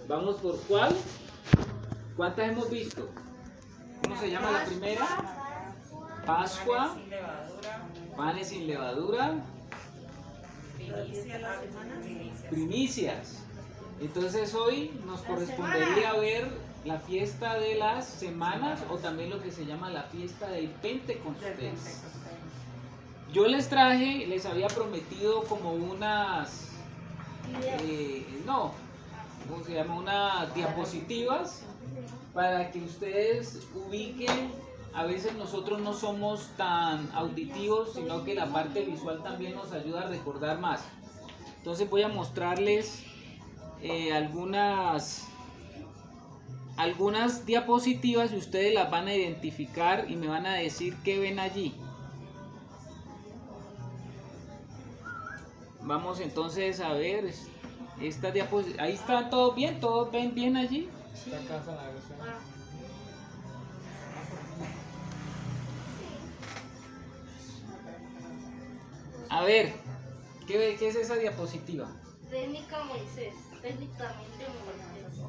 ¿Vamos por cuál? ¿Cuántas hemos visto? ¿Cómo se llama la primera? Pascua, panes sin levadura, primicias. Entonces hoy nos correspondería ver la fiesta de las semanas o también lo que se llama la fiesta del Pentecostés. Yo les traje, les había prometido como unas, ¿cómo se llama? Unas diapositivas para que ustedes ubiquen. A veces nosotros no somos tan auditivos, sino que la parte visual también nos ayuda a recordar más. Entonces voy a mostrarles algunas diapositivas y ustedes las van a identificar y me van a decir qué ven allí. Vamos entonces a ver estas diapositivas. Ahí está todo bien, todos ven bien allí. Sí. A ver, ¿qué es esa diapositiva? Técnica Moisés, técnicamente Moisés.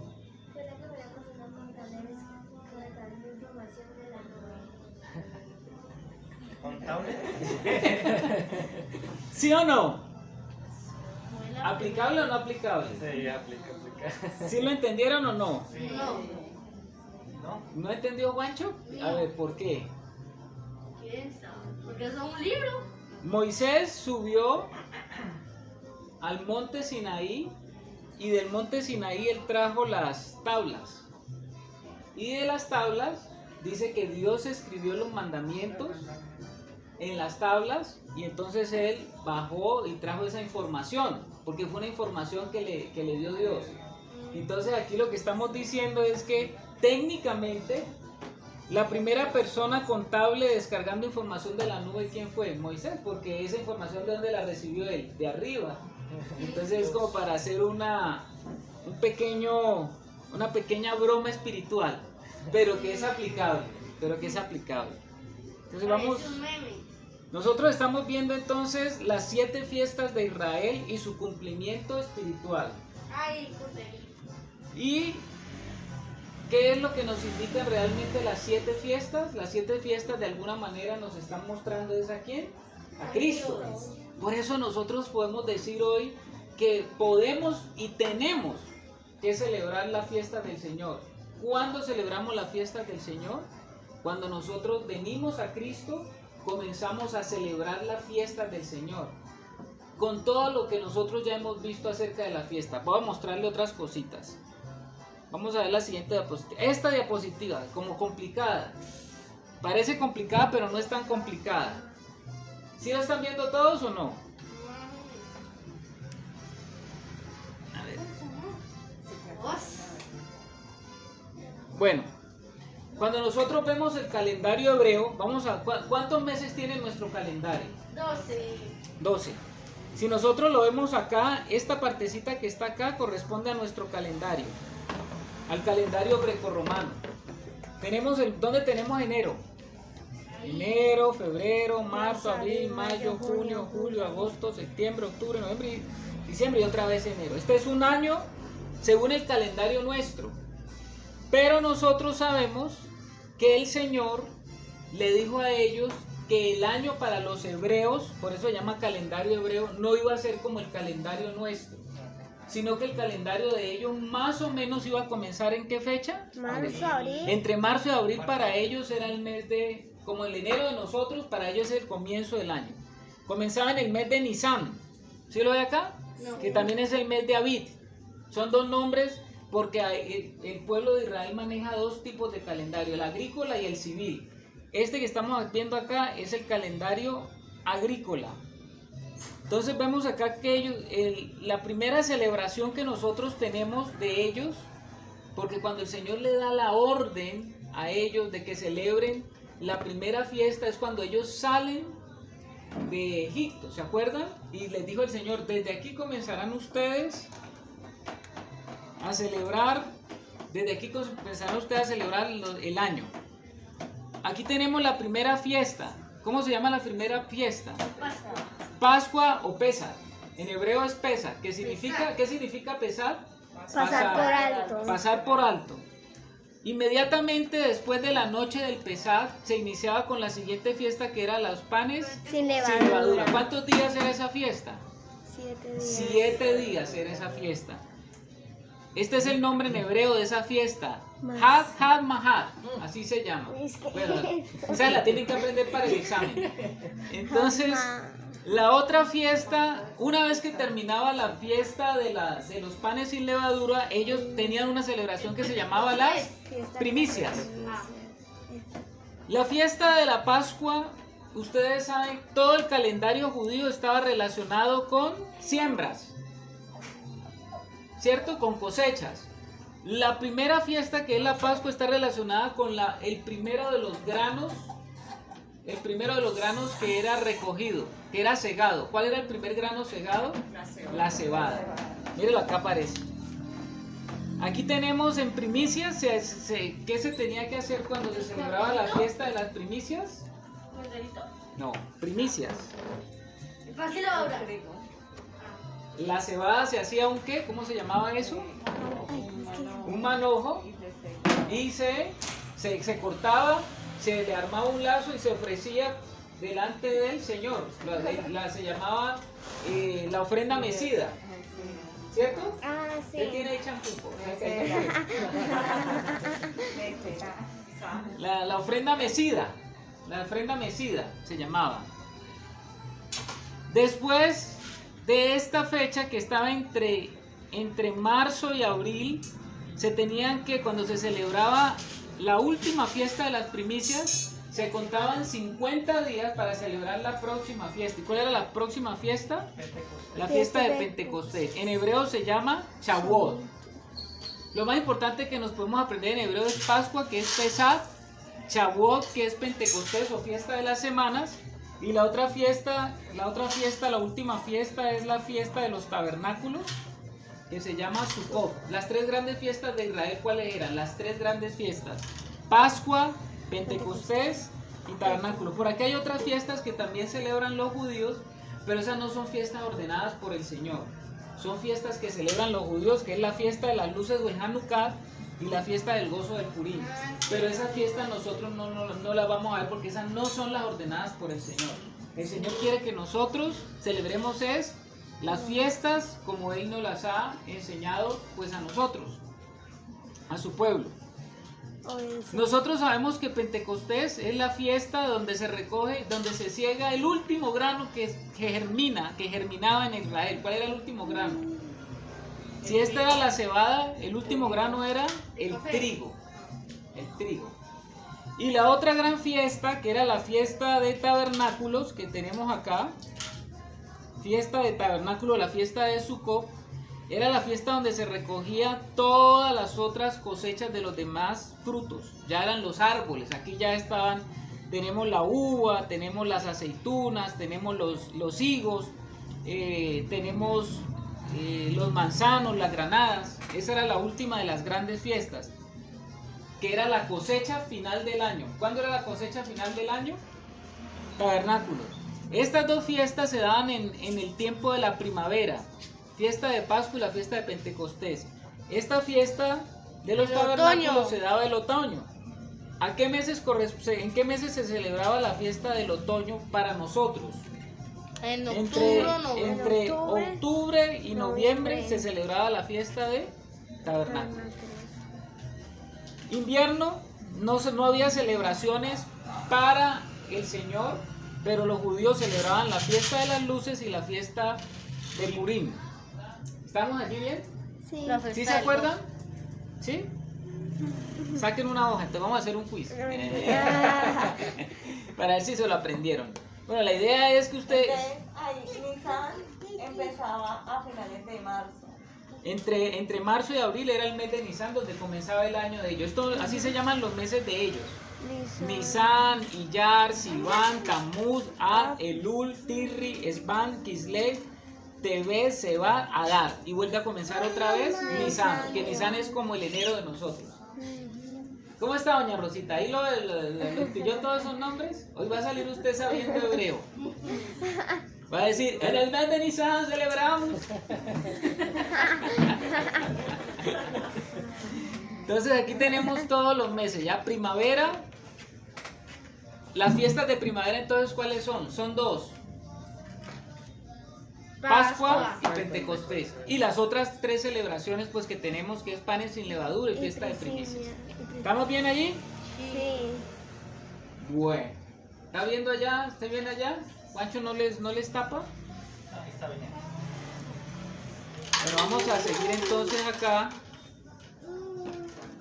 ¿Contable? ¿Sí o no? ¿Aplicable o no aplicable? Sí, aplica. ¿Sí lo entendieron o no? Sí. No. ¿No? ¿No entendió, Juancho? A ver, ¿por qué? ¿Quién sabe? Porque eso es un libro. Moisés subió al monte Sinaí y del monte Sinaí él trajo las tablas. Y de las tablas dice que Dios escribió los mandamientos en las tablas y entonces él bajó y trajo esa información, porque fue una información que le dio Dios. Entonces aquí lo que estamos diciendo es que técnicamente la primera persona contable descargando información de la nube, ¿quién fue? Moisés, porque esa información ¿de dónde la recibió él? De arriba. Entonces es como para hacer una pequeña broma espiritual, pero que es aplicable, Entonces vamos, Es un meme. nosotros estamos viendo entonces las 7 fiestas de Israel y su cumplimiento espiritual. Ay, putería. ¿Y qué es lo que nos indican realmente las 7 fiestas? Las 7 fiestas de alguna manera nos están mostrando ¿es a quién? A Cristo. Por eso nosotros podemos decir hoy que podemos y tenemos que celebrar la fiesta del Señor. ¿Cuándo celebramos la fiesta del Señor? Cuando nosotros venimos a Cristo, comenzamos a celebrar la fiesta del Señor. Con todo lo que nosotros ya hemos visto acerca de la fiesta. Voy a mostrarle otras cositas. Vamos a ver la siguiente diapositiva. Esta diapositiva, como complicada. Parece complicada, pero no es tan complicada. ¿Sí la están viendo todos o no? A ver. Bueno, cuando nosotros vemos el calendario hebreo, vamos a ¿cuántos meses tiene nuestro calendario? 12. 12. Si nosotros lo vemos acá, esta partecita que está acá corresponde a nuestro calendario, al calendario grecorromano. ¿Dónde tenemos enero? Enero, febrero, marzo, abril, mayo, junio, julio, agosto, septiembre, octubre, noviembre, diciembre y otra vez enero. Este es un año según el calendario nuestro. Pero nosotros sabemos que el Señor le dijo a ellos que el año para los hebreos, por eso se llama calendario hebreo, no iba a ser como el calendario nuestro, sino que el calendario de ellos más o menos iba a comenzar ¿en qué fecha? Marzo, abril. Entre marzo y abril para ellos era el mes de, como el enero de nosotros, para ellos es el comienzo del año. Comenzaba en el mes de Nisan, ¿sí lo ve acá? No. Que también es el mes de Abid. Son dos nombres porque el pueblo de Israel maneja 2 tipos de calendario, el agrícola y el civil. Este que estamos viendo acá es el calendario agrícola. Entonces vemos acá que la primera celebración que nosotros tenemos de ellos, porque cuando el Señor le da la orden a ellos de que celebren, la primera fiesta es cuando ellos salen de Egipto, ¿se acuerdan? Y les dijo el Señor, desde aquí comenzarán ustedes a celebrar, el año. Aquí tenemos la primera fiesta. ¿Cómo se llama la primera fiesta? Pascua o Pesach. En hebreo es Pesach. ¿Qué significa Pesach? Pasar por alto. Pasar por alto. Inmediatamente después de la noche del Pesaj se iniciaba con la siguiente fiesta, que era los panes Sin sin levadura. levadura. ¿Cuántos días era esa fiesta? 7 días. 7 días era esa fiesta. Este es el nombre en hebreo de esa fiesta. Mas- Had Had Mahad. Así se llama. Es que- Bueno, o sea, la tienen que aprender para el examen. Entonces, Ajá. la otra fiesta, una vez que terminaba la fiesta de los panes sin levadura, ellos tenían una celebración que se llamaba las Fiesta primicias. primicias. La fiesta de la Pascua, ustedes saben, todo el calendario judío estaba relacionado con siembras, ¿cierto? Con cosechas. La primera fiesta, que es la Pascua, está relacionada con el primero de los granos que era recogido, que era segado. ¿Cuál era el primer grano segado? La cebada. Mírenlo, acá aparece. Aquí tenemos en primicias, ¿qué se tenía que hacer cuando se celebraba la fiesta de las primicias? No, primicias. Fácil ahora. La cebada se hacía un ¿qué? ¿Cómo se llamaba eso? Un manojo, y se cortaba, se le armaba un lazo y se ofrecía delante del Señor. Se llamaba la ofrenda mecida, ¿cierto? Ah, sí. ¿Qué tiene ahí champú? La ofrenda mecida se llamaba. Después de esta fecha, que estaba entre marzo y abril, se tenían que, cuando se celebraba la última fiesta de las primicias, se contaban 50 días para celebrar la próxima fiesta. ¿Y cuál era la próxima fiesta? La fiesta de Pentecostés. En hebreo se llama Shavuot. Lo más importante que nos podemos aprender en hebreo es Pascua, que es Pesach, Shavuot, que es Pentecostés o fiesta de las semanas, y la última fiesta es la fiesta de los tabernáculos, que se llama Sukkot. Las tres grandes fiestas de Israel, ¿cuáles eran? Las tres grandes fiestas: Pascua, Pentecostés y tabernáculo. Por aquí hay otras fiestas que también celebran los judíos, pero esas no son fiestas ordenadas por el Señor. Son fiestas que celebran los judíos, que es la fiesta de las luces o el Hanukkah y la fiesta del gozo del Purim. Pero esa fiesta nosotros no la vamos a ver, porque esas no son las ordenadas por el Señor. El Señor quiere que nosotros celebremos las fiestas como Él nos las ha enseñado pues a nosotros, a su pueblo. Nosotros sabemos que Pentecostés es la fiesta donde se recoge, donde se ciega el último grano que germinaba en Israel. ¿Cuál era el último grano? Si esta era la cebada, el último grano era el trigo. El trigo. Y la otra gran fiesta, que era la fiesta de tabernáculos, que tenemos acá, fiesta de tabernáculo, la fiesta de Sukkot, era la fiesta donde se recogía todas las otras cosechas de los demás frutos. Ya eran los árboles, aquí ya estaban, tenemos la uva, tenemos las aceitunas, tenemos los higos, tenemos los manzanos, las granadas. Esa era la última de las grandes fiestas, que era la cosecha final del año. ¿Cuándo era la cosecha final del año? Tabernáculos. Estas dos fiestas se daban en el tiempo de la primavera, fiesta de Pascua y la fiesta de Pentecostés. Esta fiesta de los tabernáculos se daba el otoño. ¿En qué meses se celebraba la fiesta del otoño para nosotros? En Entre octubre y noviembre se celebraba la fiesta de tabernáculos. Invierno no había celebraciones para el Señor, pero los judíos celebraban la fiesta de las luces y la fiesta de Purim. ¿Estamos allí bien? Sí. ¿Sí se acuerdan? ¿Sí? Saquen una hoja, entonces vamos a hacer un quiz. Para ver si se lo aprendieron. Bueno, la idea es que ustedes... Ahí Nisan empezaba a finales de marzo. Entre marzo y abril era el mes de Nisan, donde comenzaba el año de ellos. Así se llaman los meses de ellos. Nisan, Iyar, Sivan, Tammuz, Ad, Elul, Tirri, Esban, Kislev, Tevet, Sebat, Adar. Y vuelve a comenzar otra vez Nisan, que Nisan es como el enero de nosotros. ¿Cómo está, doña Rosita? ¿Ahí lo pilló todos esos nombres? Hoy va a salir usted sabiendo hebreo. Va a decir, en el mes de Nisan celebramos. Entonces aquí tenemos todos los meses, ya primavera. Las fiestas de primavera entonces ¿cuáles son? Son dos. Pascua y Pentecostés. Y las otras tres celebraciones pues que tenemos, que es panes sin levadura y fiesta de primicias. ¿Estamos bien allí? Sí. Bueno. ¿Está viendo allá? ¿Está bien allá? ¿Juancho no les tapa? Ahí está bien. Bueno, vamos a seguir entonces acá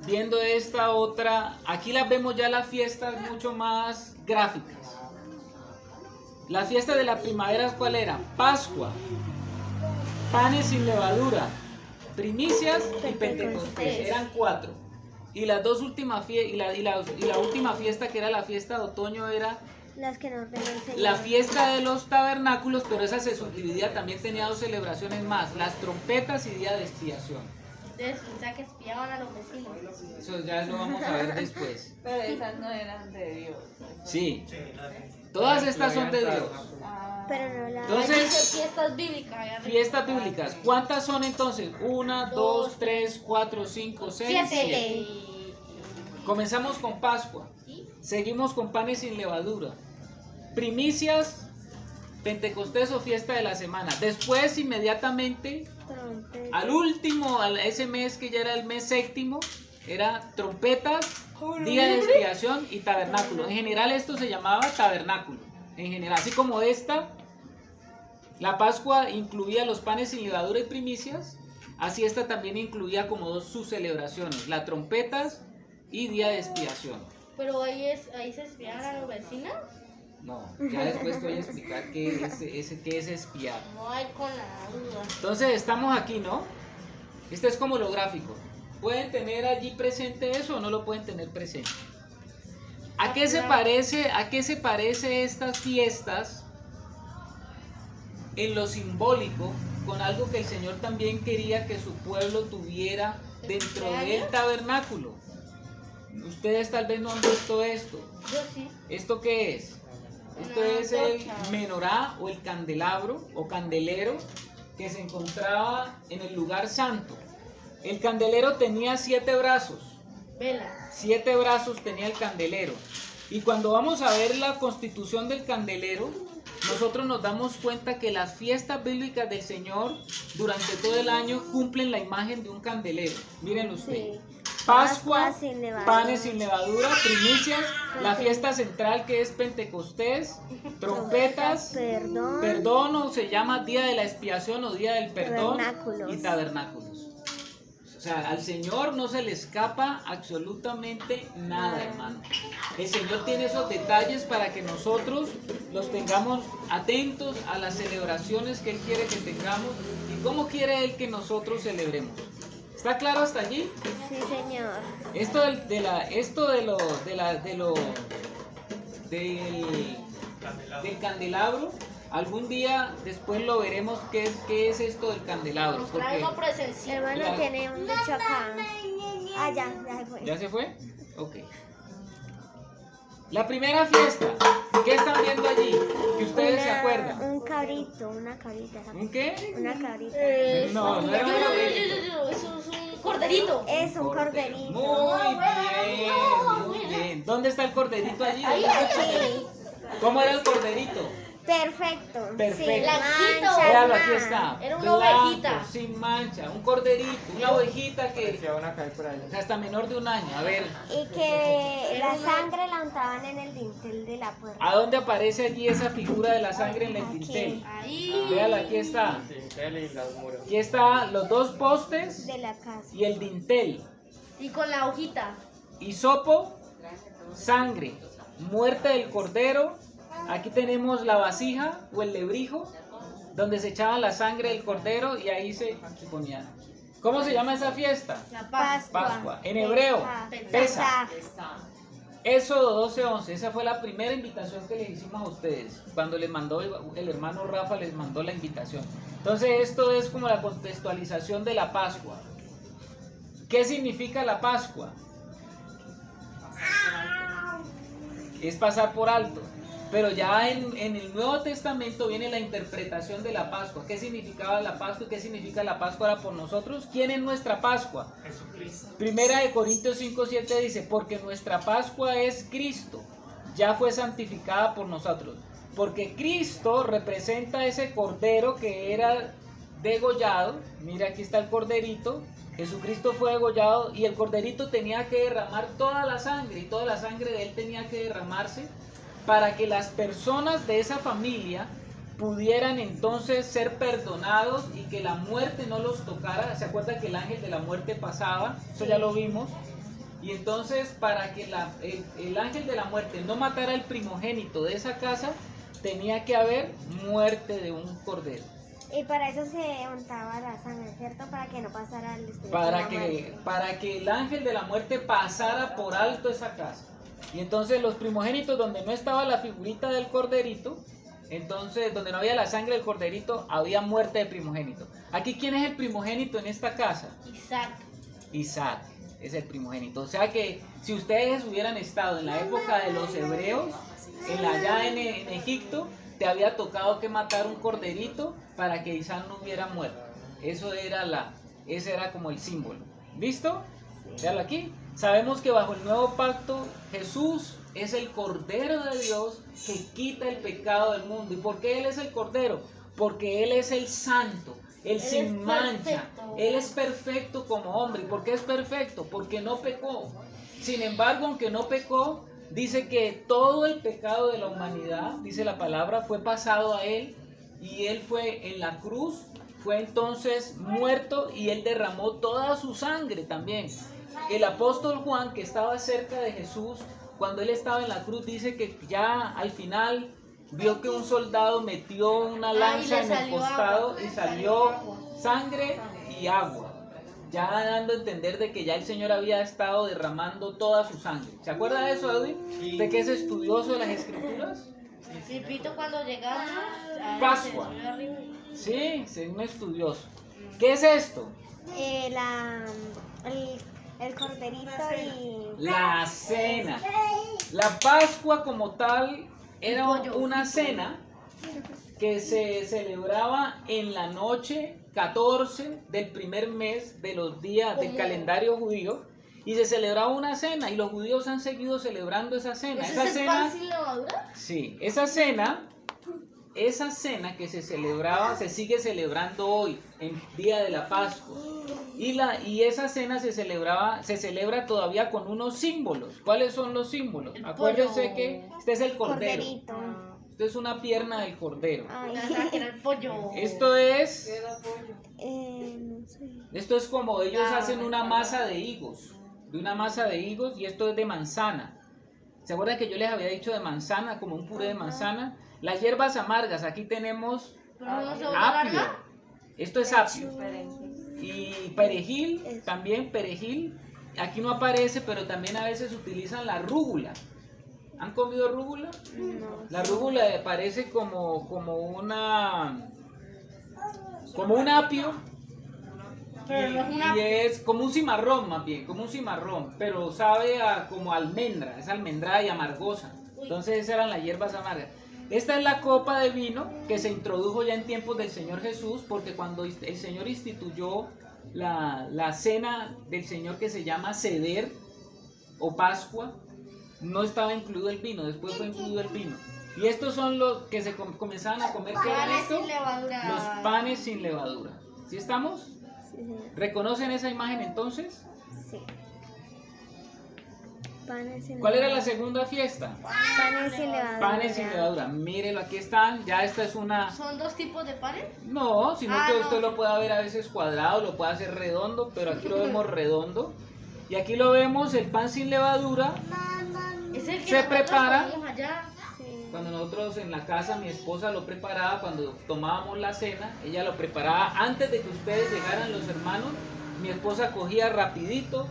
viendo esta otra. Aquí las vemos ya las fiestas mucho más gráficas. La fiesta de la primavera, ¿cuál era? Pascua, panes sin levadura, primicias y Pentecostés. Eran 4. Y las dos últimas la última fiesta, que era la fiesta de otoño, era Las que nos ven el Señor. la fiesta de los tabernáculos, pero esa se subdividía, también tenía 2 celebraciones más, las trompetas y día de expiación. Ustedes pensaban que espiaban a los vecinos. Eso ya lo vamos a ver después. Pero esas no eran de Dios. Sí, Sí, todas estas son de Dios. Ah, Pero no la. Entonces, Ahí dice fiestas bíblicas. allá arriba. fiestas bíblicas, ¿cuántas son entonces? 1, 2, 3, 4, 5, 6, 7. Comenzamos con Pascua, seguimos con panes sin levadura, primicias, Pentecostés o fiesta de la semana. Después, inmediatamente, Trompeta. al último, ese mes que ya era el mes séptimo, era trompetas, día de expiación y tabernáculo. En general esto se llamaba tabernáculo. En general, así como esta, la Pascua incluía los panes sin levadura y primicias, así esta también incluía como 2 sus celebraciones, las trompetas y día de expiación. Pero ahí se espiaban a los vecinos. No, ya después te voy a explicar qué es espiar. No hay con la duda. Entonces estamos aquí, ¿no? Este es como lo gráfico. ¿Pueden tener allí presente eso o no lo pueden tener presente? ¿A qué se parece estas fiestas en lo simbólico con algo que el Señor también quería que su pueblo tuviera dentro del tabernáculo? Ustedes tal vez no han visto esto. Yo sí. ¿Esto qué es? Esto Una es el antorcha. menorá o el candelabro o candelero que se encontraba en el lugar santo. El candelero tenía 7 brazos. Vela. 7 brazos tenía el candelero. Y cuando vamos a ver la constitución del candelero, nosotros nos damos cuenta que las fiestas bíblicas del Señor durante todo el año cumplen la imagen de un candelero. Mírenlo ustedes. Sí. Pascua, Pascua sin levadura. panes sin levadura, primicias, la fiesta central que es Pentecostés, trompetas, perdón o se llama Día de la Expiación o Día del Perdón Tabernáculos. y tabernáculos. O sea, al Señor no se le escapa absolutamente nada, hermano. El Señor tiene esos detalles para que nosotros los tengamos atentos a las celebraciones que Él quiere que tengamos y cómo quiere Él que nosotros celebremos. ¿Está claro hasta allí? Sí, Señor. Esto del candelabro, algún día después lo veremos qué es esto del candelabro. Nos trae Porque uno presencial. Hermano Claro. tiene un dicho acá. Ah, ya se fue. ¿Ya se fue? Ok. La primera fiesta, ¿qué están viendo allí? Que ustedes se acuerdan. Un cabrito, una cabrita. ¿Un qué? Una cabrita. No, no era un cabrito. Eso es un corderito. Es un corderito. Muy bien. ¿Dónde está el corderito allí? Ahí, Aquí. ¿Cómo era el corderito? Perfecto. Perfecto. Sin Blanquito. manchas, Véalo, aquí nada. está. Era una Blanco, ovejita. sin mancha, un corderito, una ovejita que Parecía una calle por ahí. hasta menor de un año. A ver, Y que la sangre la untaban en el dintel de la puerta. ¿a dónde aparece allí esa figura de la sangre en el Aquí. dintel? Ahí. Véala, aquí está. Dintel y los muros. Aquí están los 2 postes De la casa. y el dintel. Y con la hojita. Hisopo, sangre, muerte del cordero. Aquí tenemos la vasija o el lebrijo, donde se echaba la sangre del cordero y ahí se ponía. ¿Cómo se llama esa fiesta? La paz. Pascua. En hebreo, Pesaj. Pesaj. Éxodo 12:11. Esa fue la primera invitación que les hicimos a ustedes. Cuando les mandó el hermano Rafa, les mandó la invitación. Entonces esto es como la contextualización de la Pascua. ¿Qué significa la Pascua? Es pasar por alto. Pero ya en el Nuevo Testamento viene la interpretación de la Pascua. ¿Qué significaba la Pascua y qué significa la Pascua ahora por nosotros? ¿Quién es nuestra Pascua? Jesucristo. Primera de Corintios 5:7 dice, porque nuestra Pascua es Cristo, ya fue santificada por nosotros. Porque Cristo representa ese cordero que era degollado. Mira, aquí está el corderito. Jesucristo fue degollado y el corderito tenía que derramar toda la sangre, y toda la sangre de él tenía que derramarse para que las personas de esa familia pudieran entonces ser perdonados y que la muerte no los tocara. ¿Se acuerda que el ángel de la muerte pasaba? Eso ya lo vimos. Y entonces para que el ángel de la muerte no matara al primogénito de esa casa, tenía que haber muerte de un cordero. Y para eso se untaba la sangre, ¿cierto? Para que no pasara el espíritu de Para la muerte. que el ángel de la muerte pasara por alto esa casa. Y entonces los primogénitos donde no estaba la figurita del corderito, entonces donde no había la sangre del corderito, había muerte de primogénito. Aquí, ¿quién es el primogénito en esta casa? Isaac. Isaac es el primogénito. O sea que si ustedes hubieran estado en la época de los hebreos, allá en Egipto, te había tocado que matar un corderito para que Isaac no hubiera muerto. Ese era como el símbolo. ¿Listo? Véalo aquí. Sabemos que bajo el nuevo pacto Jesús es el Cordero de Dios que quita el pecado del mundo. ¿Y por qué Él es el Cordero? Porque Él es el santo, el sin mancha. Él es perfecto como hombre. ¿Y por qué es perfecto? Porque no pecó. Sin embargo, aunque no pecó, dice que todo el pecado de la humanidad, dice la palabra, fue pasado a Él, y Él fue en la cruz, fue entonces muerto, y Él derramó toda su sangre también. El apóstol Juan, que estaba cerca de Jesús, cuando Él estaba en la cruz, dice que ya al final vio que un soldado metió una lanza en el costado y salió sangre y agua, ya dando a entender de que ya el Señor había estado derramando toda su sangre. ¿Se acuerda de eso, Edwin? Sí. ¿De que es estudioso de las Escrituras? Sí, Pito, cuando llegamos a Pascua. se subió arriba. Sí, es un estudioso. ¿Qué es esto? El corderito y... La cena. La Pascua como tal era una cena que se celebraba en la noche 14 del primer mes de los días del calendario judío, y se celebraba una cena, y los judíos han seguido celebrando esa cena. ¿Ese Esa es el cena, pan sin levadura? sí, esa cena que se celebraba se sigue celebrando hoy, en día de la Pascua. Y esa cena se celebra todavía con unos símbolos. ¿Cuáles son los símbolos? El Acuérdense pollo. que este es el cordero. Corderito. Esto es una pierna del cordero. Ay, Que era el pollo. Esto es no sé. Esto es como ellos hacen una masa de higos, y esto es de manzana. ¿Se acuerdan que yo les había dicho de manzana, como un puré de manzana? Las hierbas amargas, aquí tenemos Pero no se apio, larga. esto es apio. Y perejil, también perejil, aquí no aparece, pero también a veces utilizan la rúgula. ¿Han comido rúgula? No. La rúgula parece como un apio. Pero no es una- Y es como un cimarrón, más bien, como un cimarrón, pero sabe como almendra, es almendrada y amargosa. Entonces esas eran las hierbas amargas. Esta es la copa de vino que se introdujo ya en tiempos del Señor Jesús, porque cuando el Señor instituyó la cena del Señor, que se llama Seder o Pascua, no estaba incluido el vino, después fue incluido el vino. Y estos son los que se comenzaban a comer. ¿Qué eran Panes esto? sin levadura. Los panes sin levadura. ¿Sí estamos? Sí, señor. ¿Reconocen esa imagen entonces? Sí. Panes sin ¿Cuál era la levadura. segunda fiesta? Panes sin levadura. Panes sin levadura. Mírelo, aquí están. Ya esta es una... ¿Son dos tipos de panes? No, sino Ah, que no. usted lo puede ver a veces cuadrado, lo puede hacer redondo, pero aquí lo vemos redondo. Y aquí lo vemos, el pan sin levadura. Es el que Se nosotros prepara. comemos allá. Sí. Cuando nosotros en la casa, mi esposa lo preparaba, cuando tomábamos la cena, ella lo preparaba antes de que ustedes llegaran los hermanos. Mi esposa cogía rapidito,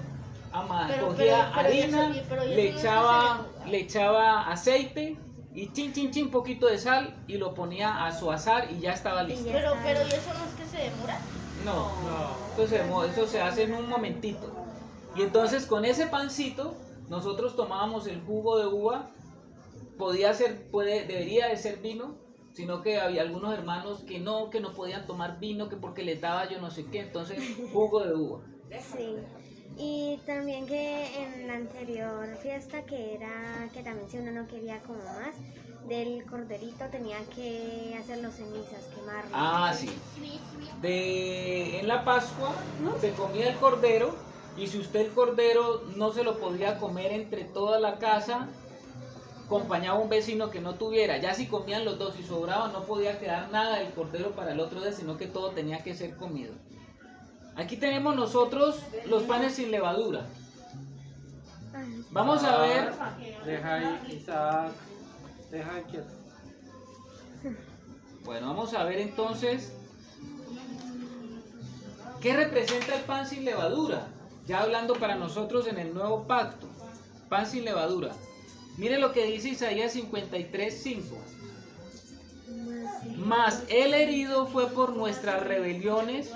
cogía harina, pero eso le no echaba, se le echaba aceite y chin, poquito de sal, y lo ponía a su azar y ya estaba listo. Y ya Pero está. ¿y eso no es que se demora? No, eso se hace en un momentito. Y entonces con ese pancito nosotros tomábamos el jugo de uva debería de ser vino, sino que había algunos hermanos que no podían tomar vino, que porque les daba yo no sé qué, entonces jugo de uva. Sí. Y también que en la anterior fiesta, que también si uno no quería como más, del corderito tenía que hacer los cenizas, quemarlo. Ah, sí. En la Pascua se comía el cordero, y si usted el cordero no se lo podía comer entre toda la casa, acompañaba a un vecino que no tuviera. Ya si comían los dos y sobraba, no podía quedar nada del cordero para el otro día, sino que todo tenía que ser comido. Aquí tenemos nosotros los panes sin levadura. Vamos a ver. Deja ahí, Isaac. Deja ahí quieto. Bueno, vamos a ver entonces qué representa el pan sin levadura. Ya hablando para nosotros en el nuevo pacto. Pan sin levadura. Mire lo que dice Isaías 53:5. Mas el herido fue por nuestras rebeliones,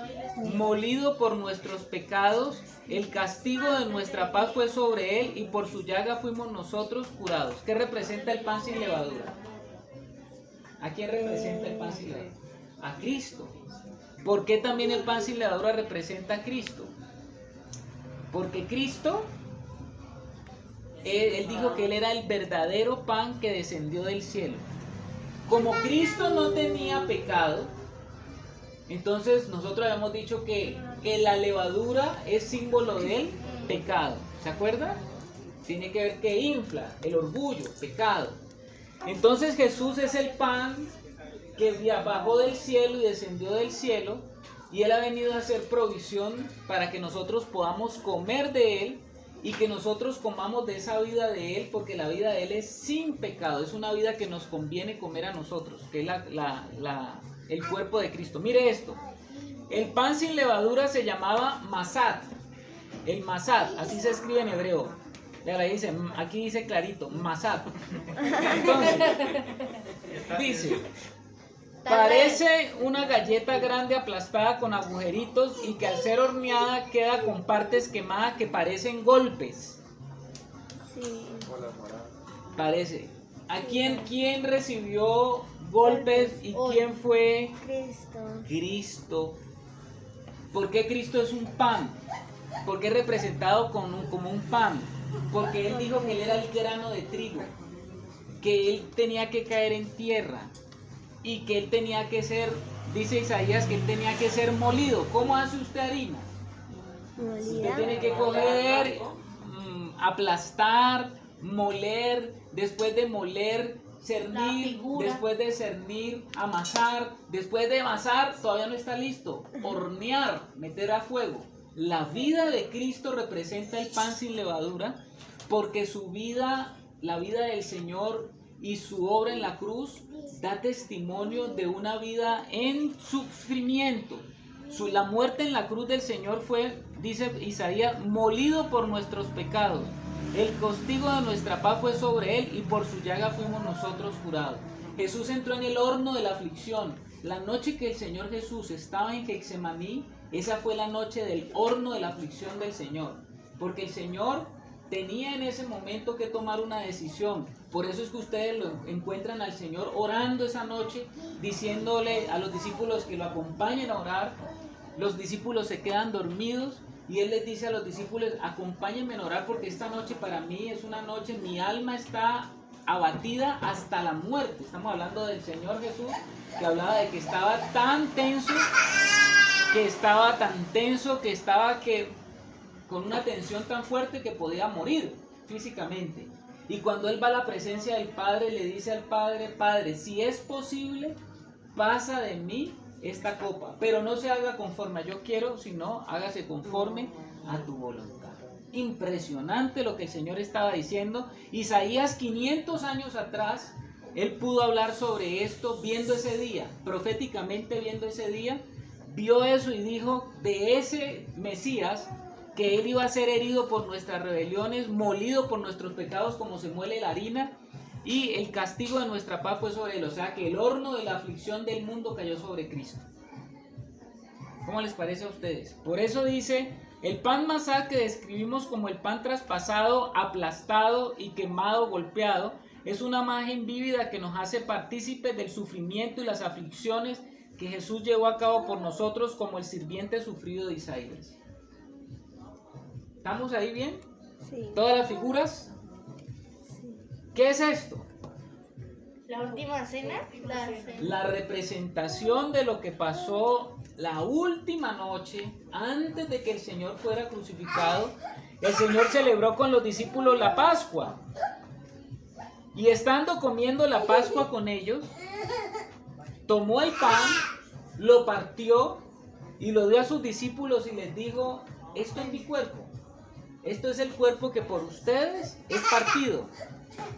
molido por nuestros pecados, el castigo de nuestra paz fue sobre él, y por su llaga fuimos nosotros curados. ¿Qué representa el pan sin levadura? ¿A quién representa el pan sin levadura? A Cristo. ¿Por qué también el pan sin levadura representa a Cristo? Porque Cristo, él dijo que él era el verdadero pan que descendió del cielo. Como Cristo no tenía pecado, entonces nosotros habíamos dicho que la levadura es símbolo del pecado. ¿Se acuerdan? Tiene que ver que infla, el orgullo, pecado. Entonces Jesús es el pan que bajó del cielo y descendió del cielo, y Él ha venido a hacer provisión para que nosotros podamos comer de Él y que nosotros comamos de esa vida de Él, porque la vida de Él es sin pecado, es una vida que nos conviene comer a nosotros, que es el cuerpo de Cristo. Mire esto, el pan sin levadura se llamaba masat, el masat, así se escribe en hebreo. Aquí dice clarito, masat. Entonces, dice, parece una galleta grande aplastada con agujeritos y que al ser horneada queda con partes quemadas que parecen golpes. Sí. Parece. ¿A quién recibió golpes y quién fue? Cristo. Cristo. ¿Por qué Cristo es un pan? ¿Por qué es representado como un pan? Porque Él dijo que Él era el grano de trigo, que Él tenía que caer en tierra y que Él tenía que ser, dice Isaías, que Él tenía que ser molido. ¿Cómo hace usted harina? Usted tiene que coger, aplastar, moler, después de moler, cernir, después de cernir, amasar, después de amasar, todavía no está listo, hornear, meter a fuego. La vida de Cristo representa el pan sin levadura, porque su vida, la vida del Señor y su obra en la cruz da testimonio de una vida en sufrimiento. La muerte en la cruz del Señor fue, dice Isaías, molido por nuestros pecados. El castigo de nuestra paz fue sobre él, y por su llaga fuimos nosotros curados. Jesús entró en el horno de la aflicción. La noche que el Señor Jesús estaba en Getsemaní, esa fue la noche del horno de la aflicción del Señor. Porque el Señor tenía en ese momento que tomar una decisión. Por eso es que ustedes lo encuentran al Señor orando esa noche, diciéndole a los discípulos que lo acompañen a orar. Los discípulos se quedan dormidos y Él les dice a los discípulos, acompáñenme a orar, porque esta noche para mí es una noche, mi alma está abatida hasta la muerte. Estamos hablando del Señor Jesús, que hablaba de que estaba tan tenso, con una tensión tan fuerte que podía morir físicamente. Y cuando Él va a la presencia del Padre, le dice al Padre, Padre, si es posible, pasa de mí esta copa, pero no se haga conforme yo quiero, sino hágase conforme a tu voluntad. Impresionante lo que el Señor estaba diciendo. Isaías 500 años atrás, Él pudo hablar sobre esto, viendo ese día, proféticamente viendo ese día, vio eso y dijo de ese Mesías, que Él iba a ser herido por nuestras rebeliones, molido por nuestros pecados como se muele la harina, y el castigo de nuestra paz fue sobre Él. O sea que el horno de la aflicción del mundo cayó sobre Cristo. ¿Cómo les parece a ustedes? Por eso dice, el pan masá que describimos como el pan traspasado, aplastado y quemado, golpeado, es una imagen vívida que nos hace partícipes del sufrimiento y las aflicciones que Jesús llevó a cabo por nosotros como el sirviente sufrido de Isaías. ¿Estamos ahí bien? Sí. ¿Todas las figuras? ¿Qué es esto? La última cena. La representación de lo que pasó la última noche antes de que el Señor fuera crucificado. El Señor celebró con los discípulos la Pascua. Y estando comiendo la Pascua con ellos, tomó el pan, lo partió y lo dio a sus discípulos y les dijo: esto es mi cuerpo. Esto es el cuerpo que por ustedes es partido.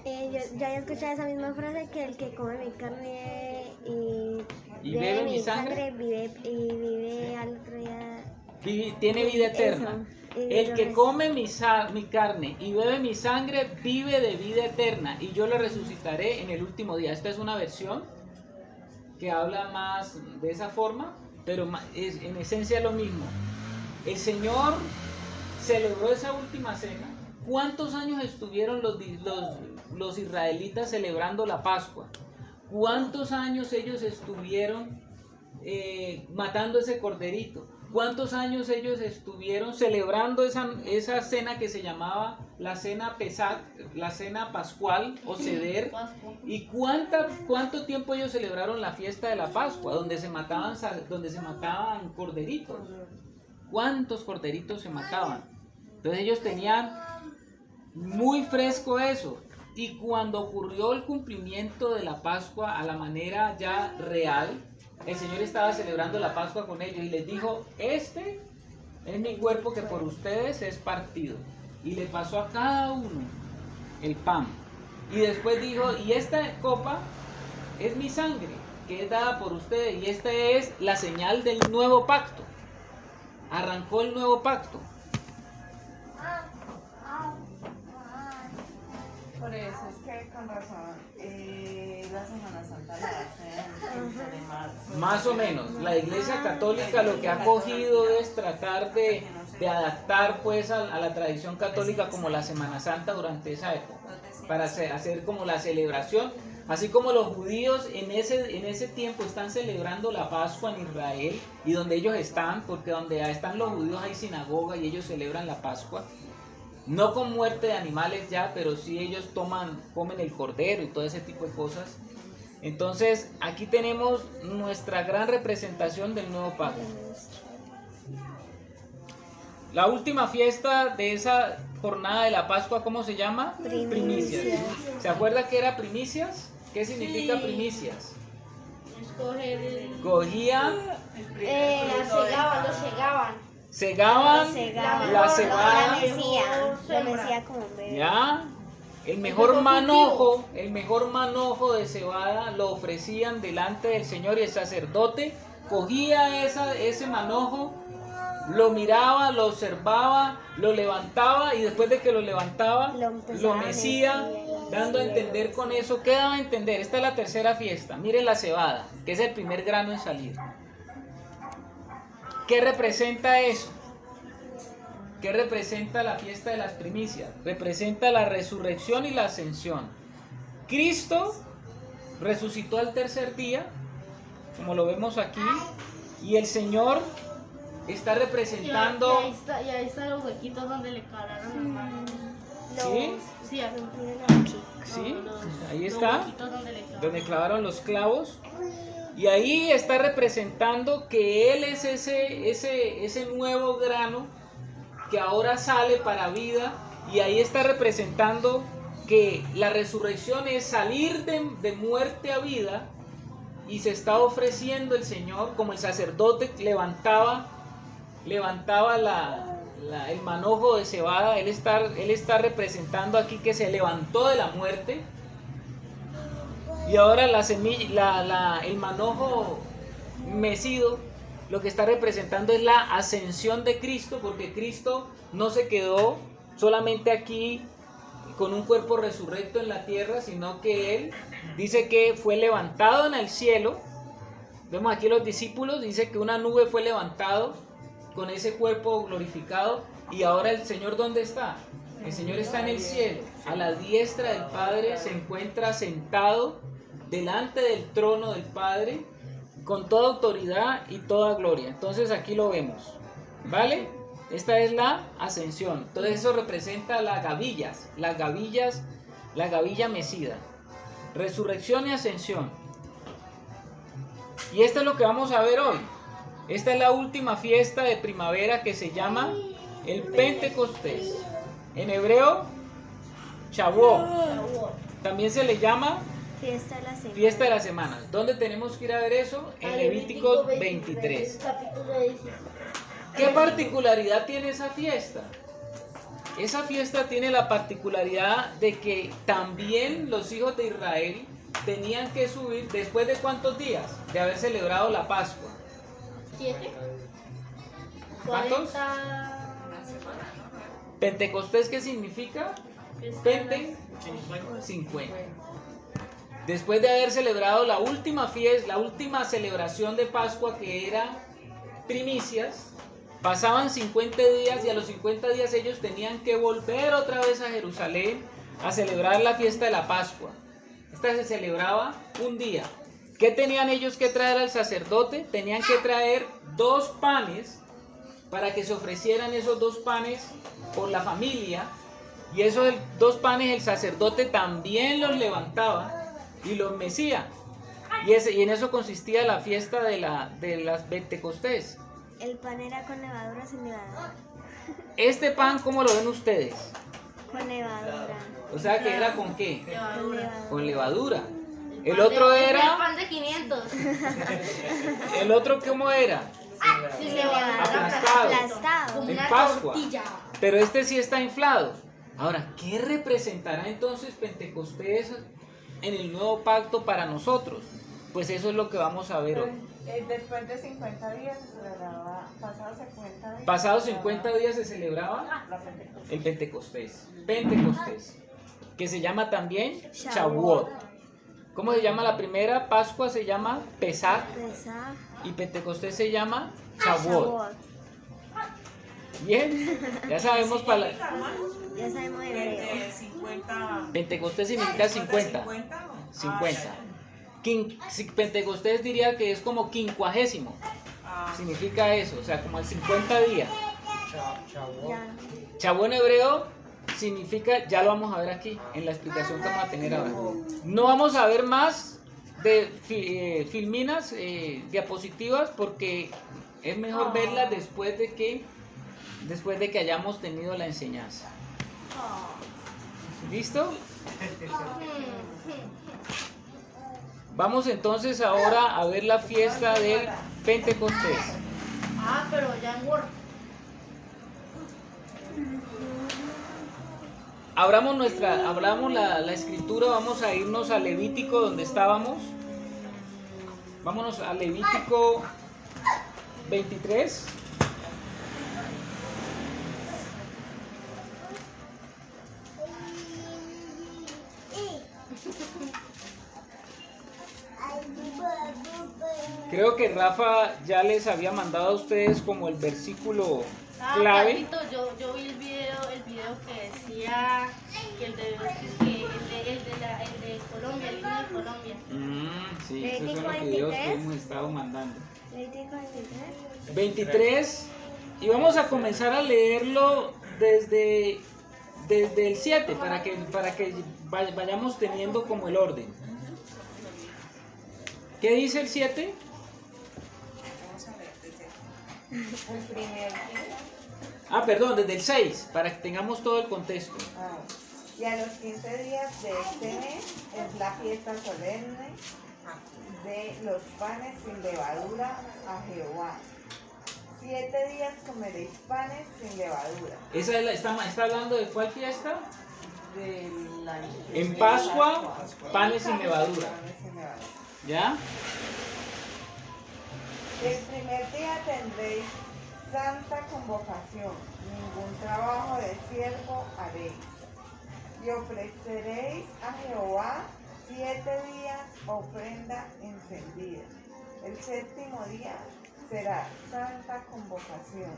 Yo ya he escuchado esa misma frase, que el que come mi carne ¿Y bebe mi sangre? vive al otro día. Tiene vida eterna. El que come mi carne y bebe mi sangre vive de vida eterna, y yo lo resucitaré en el último día. Esta es una versión que habla más de esa forma, pero es en esencia lo mismo. El Señor celebró esa última cena. ¿Cuántos años estuvieron los israelitas celebrando la Pascua? ¿Cuántos años ellos estuvieron matando ese corderito? ¿Cuántos años ellos estuvieron celebrando esa cena que se llamaba la cena Pesach, la cena pascual o Seder? ¿Y cuánto tiempo ellos celebraron la fiesta de la Pascua, donde se mataban corderitos? ¿Cuántos corderitos se mataban? Entonces ellos tenían muy fresco eso. Y cuando ocurrió el cumplimiento de la Pascua a la manera ya real, el Señor estaba celebrando la Pascua con ellos y les dijo: este es mi cuerpo que por ustedes es partido. Y le pasó a cada uno el pan. Y después dijo: y esta copa es mi sangre, que es dada por ustedes, y esta es la señal del nuevo pacto. Arrancó el nuevo pacto. Por eso es que con razón la Semana Santa la hacen el 15 de marzo. Más o menos. La Iglesia Católica lo que ha cogido es tratar de adaptar pues a la tradición católica como la Semana Santa durante esa época, para hacer como la celebración. Así como los judíos en ese tiempo están celebrando la Pascua en Israel, y donde ellos están, porque donde están los judíos hay sinagoga y ellos celebran la Pascua. No con muerte de animales ya, pero sí ellos comen el cordero y todo ese tipo de cosas. Entonces, aquí tenemos nuestra gran representación del nuevo pacto. La última fiesta de esa jornada de la Pascua, ¿cómo se llama? Primicias. ¿Se acuerda que era primicias? ¿Qué significa primicias? Cogían, segaban la cebada, Lo mecía como un bebé. ¿ya? El mejor manojo de cebada lo ofrecían delante del Señor, y el sacerdote cogía ese manojo, lo miraba, lo observaba, lo levantaba, y después de que lo levantaba, lo mecía, dando a entender con eso. ¿Qué daba a entender? Esta es la tercera fiesta. Miren la cebada, que es el primer grano en salir. ¿Qué representa eso? ¿Qué representa la fiesta de las primicias? Representa la resurrección y la ascensión. Cristo resucitó al tercer día, como lo vemos aquí, y el Señor está representando... Y ahí están los huequitos donde le calaron las manos. ¿Sí? Sí, aquí. ¿Sí? Los Ahí está, huequitos donde le clavaron. donde clavaron los clavos. Y ahí está representando que Él es ese nuevo grano que ahora sale para vida. Y ahí está representando que la resurrección es salir de muerte a vida, y se está ofreciendo el Señor, como el sacerdote levantaba el manojo de cebada. Él está representando aquí que se levantó de la muerte. Y ahora el manojo mecido, lo que está representando es la ascensión de Cristo, porque Cristo no se quedó solamente aquí con un cuerpo resurrecto en la tierra, sino que Él dice que fue levantado en el cielo. Vemos aquí los discípulos, dice que una nube fue levantado con ese cuerpo glorificado. Y ahora el Señor, ¿dónde está? El Señor está en el cielo, a la diestra del Padre, se encuentra sentado delante del trono del Padre, con toda autoridad y toda gloria. Entonces aquí lo vemos, ¿vale? Esta es la ascensión. Entonces eso representa las gavillas, la gavilla mecida. Resurrección y ascensión. Y esto es lo que vamos a ver hoy. Esta es la última fiesta de primavera que se llama el Pentecostés. En hebreo, Shavuot. También se le llama Fiesta de las Semanas. ¿Dónde tenemos que ir a ver eso? En Levíticos 23. ¿Qué particularidad tiene esa fiesta? Esa fiesta tiene la particularidad de que también los hijos de Israel tenían que subir después de ¿cuántos días? De haber celebrado la Pascua. 7. ¿Cuántos? ¿Pentecostés qué significa? Pente, 50. Después de haber celebrado la última fiesta, la última celebración de Pascua, que era primicias, pasaban 50 días y a los 50 días ellos tenían que volver otra vez a Jerusalén a celebrar la fiesta de la Pascua. Esta se celebraba un día. ¿Qué tenían ellos que traer al sacerdote? Tenían que traer 2 panes para que se ofrecieran esos 2 panes por la familia. Y esos 2 panes el sacerdote también los levantaba y los mecía. Y en eso consistía la fiesta de las Pentecostés. El pan era con levadura, sin levadura. Este pan, ¿cómo lo ven ustedes? Con levadura. O sea, que era ¿con qué? Con levadura. Con levadura. El otro El era... pan de 500. ¿El otro cómo era? Sin levadura. Aplastado. Como En una Pascua. tortilla. Pero este sí está inflado. Ahora, ¿qué representará entonces Pentecostés en el nuevo pacto para nosotros? Pues eso es lo que vamos a ver hoy. Después de 50 días se celebraba, Pasados 50 días se celebraba la Pentecostés. el Pentecostés, que se llama también Shavuot. ¿Cómo se llama la primera? Pascua se llama Pesach y Pentecostés se llama Shavuot. Bien, ya sabemos para Ya sabemos de De hebreo. 50. Pentecostés significa 50. 50. Pentecostés diría que es como 50. Significa eso, o sea, como el 50 días. Ya. Shavuot en hebreo significa, ya lo vamos a ver aquí, en la explicación que vamos a tener ahora. No vamos a ver más de filminas, diapositivas, porque es mejor verlas después de que hayamos tenido la enseñanza. ¿Listo? Vamos entonces ahora a ver la fiesta del Pentecostés. Pero ya en Word. Abramos la escritura, vamos a irnos a Levítico donde estábamos. Vámonos a Levítico 23. Creo que Rafa ya les había mandado a ustedes como el versículo clave. Carlito, yo vi el video que decía que el de Colombia, el himno de Colombia. Sí, esos son Levítico los videos que 23. hemos estado mandando. Levítico 23. 23, y vamos a comenzar a leerlo desde el 7 para que vayamos teniendo como el orden. ¿Qué dice el 7? Vamos a ver desde el primer día. Perdón, desde el 6, para que tengamos todo el contexto. Y a los 15 días de este mes es la fiesta solemne de los panes sin levadura a Jehová. 7 días comeréis panes sin levadura. Esa es ¿Está hablando de cuál fiesta? De la En Pascua, panes sin levadura. Panes sin levadura. ¿Ya? El primer día tendréis santa convocación, ningún trabajo de siervo haréis. Y ofreceréis a Jehová 7 días ofrenda encendida. El 7º día será santa convocación,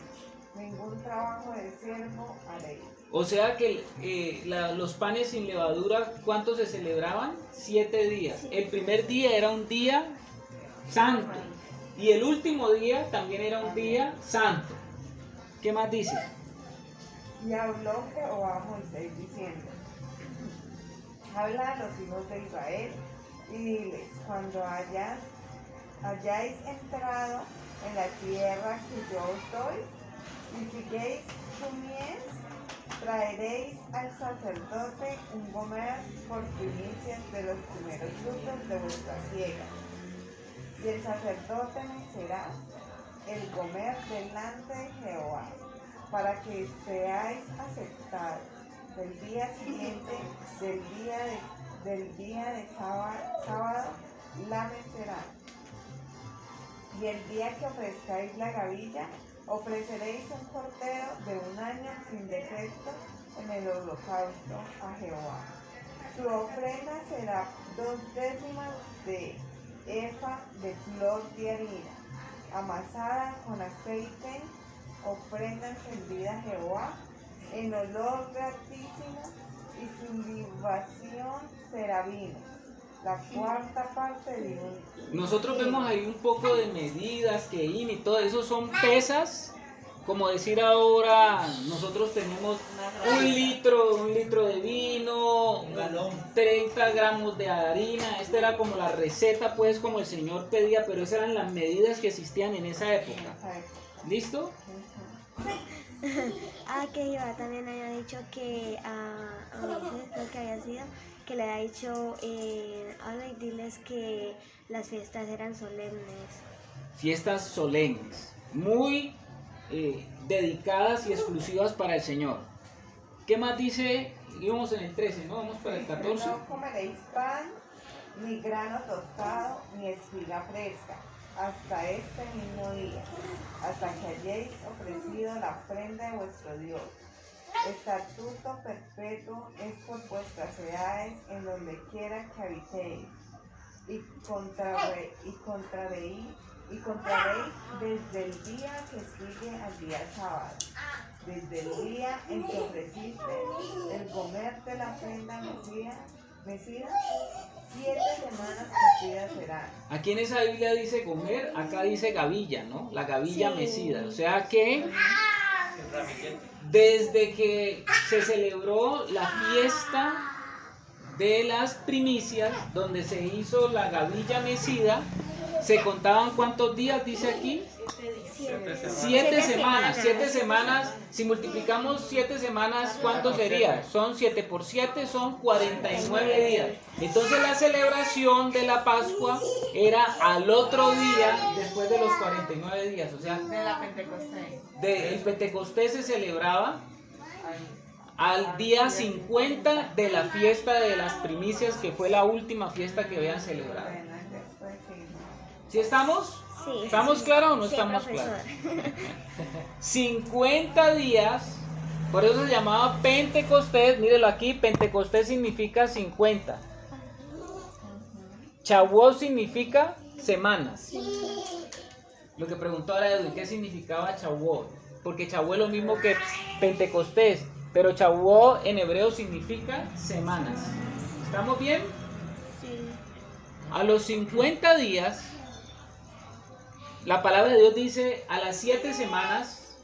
ningún trabajo de siervo haréis. O sea que los panes sin levadura, ¿cuántos se celebraban? 7 días. El primer día era un día santo y el último día también era un día santo. ¿Qué más dice? Y habló Jehová a Moisés diciendo: habla a los hijos de Israel y diles: cuando hayáis entrado en la tierra que yo os doy, y siguéis su mies, traeréis al sacerdote un gomer por primicias de los primeros frutos de vuestra siega. Y el sacerdote mecerá el gomer delante de Jehová, para que seáis aceptados. Del día siguiente, del día de sábado, la mecerán. Y el día que ofrezcáis la gavilla, ofreceréis un cordero de 1 año sin defecto en el holocausto a Jehová. Su ofrenda será 2 décimas de efa de flor de harina, amasada con aceite, ofrenda encendida a Jehová, en olor gratísimo, y su libación será vino, la 4ª parte de un... Nosotros vemos ahí un poco de medidas, que y todo eso son pesas, como decir ahora, nosotros tenemos un litro de vino, 30 gramos de harina. Esta era como la receta, pues, como el Señor pedía, pero esas eran las medidas que existían en esa época. ¿Listo? Que Jehová también había dicho que a Moisés, creo que había sido, que le había dicho, habla y diles que las fiestas eran solemnes. Fiestas solemnes, muy dedicadas y exclusivas para el Señor. ¿Qué más dice? Íbamos en el 13, ¿no? Vamos para el 14. No comeréis pan, ni grano tostado, ni espiga fresca, hasta este mismo día, hasta que hayáis ofrecido la ofrenda de vuestro Dios. Estatuto perpetuo es por vuestras edades en donde quiera que habitéis, y contraréis desde el día que sigue al día sábado, desde el día en que ofreciste el comer de la ofrenda mecida, 7 semanas cumplidas serán. Aquí en esa Biblia dice comer, acá dice gavilla, ¿no? La gavilla mecida. O sea que desde que se celebró la fiesta de las primicias, donde se hizo la gavilla mecida, se contaban ¿cuántos días dice aquí? 7 semanas. 7 semanas, si multiplicamos 7 semanas, ¿cuánto sería? Son 7 por 7, son 49 días. Entonces la celebración de la Pascua era al otro día, después de los 49 días. O sea, De la Pentecostés. el Pentecostés se celebraba al día 50 de la fiesta de las primicias, que fue la última fiesta que habían celebrado. ¿Sí estamos? Sí, ¿Estamos claros o no sí, estamos profesor. claros? 50 días, por eso se llamaba Pentecostés. Mírelo aquí, Pentecostés significa 50. Shavuot significa semanas. Lo que preguntó ahora Edwin, ¿qué significaba Shavuot? Porque Shavuot es lo mismo que Pentecostés, pero Shavuot en hebreo significa semanas. ¿Estamos bien? Sí. A los 50 días, la palabra de Dios dice a las 7 semanas,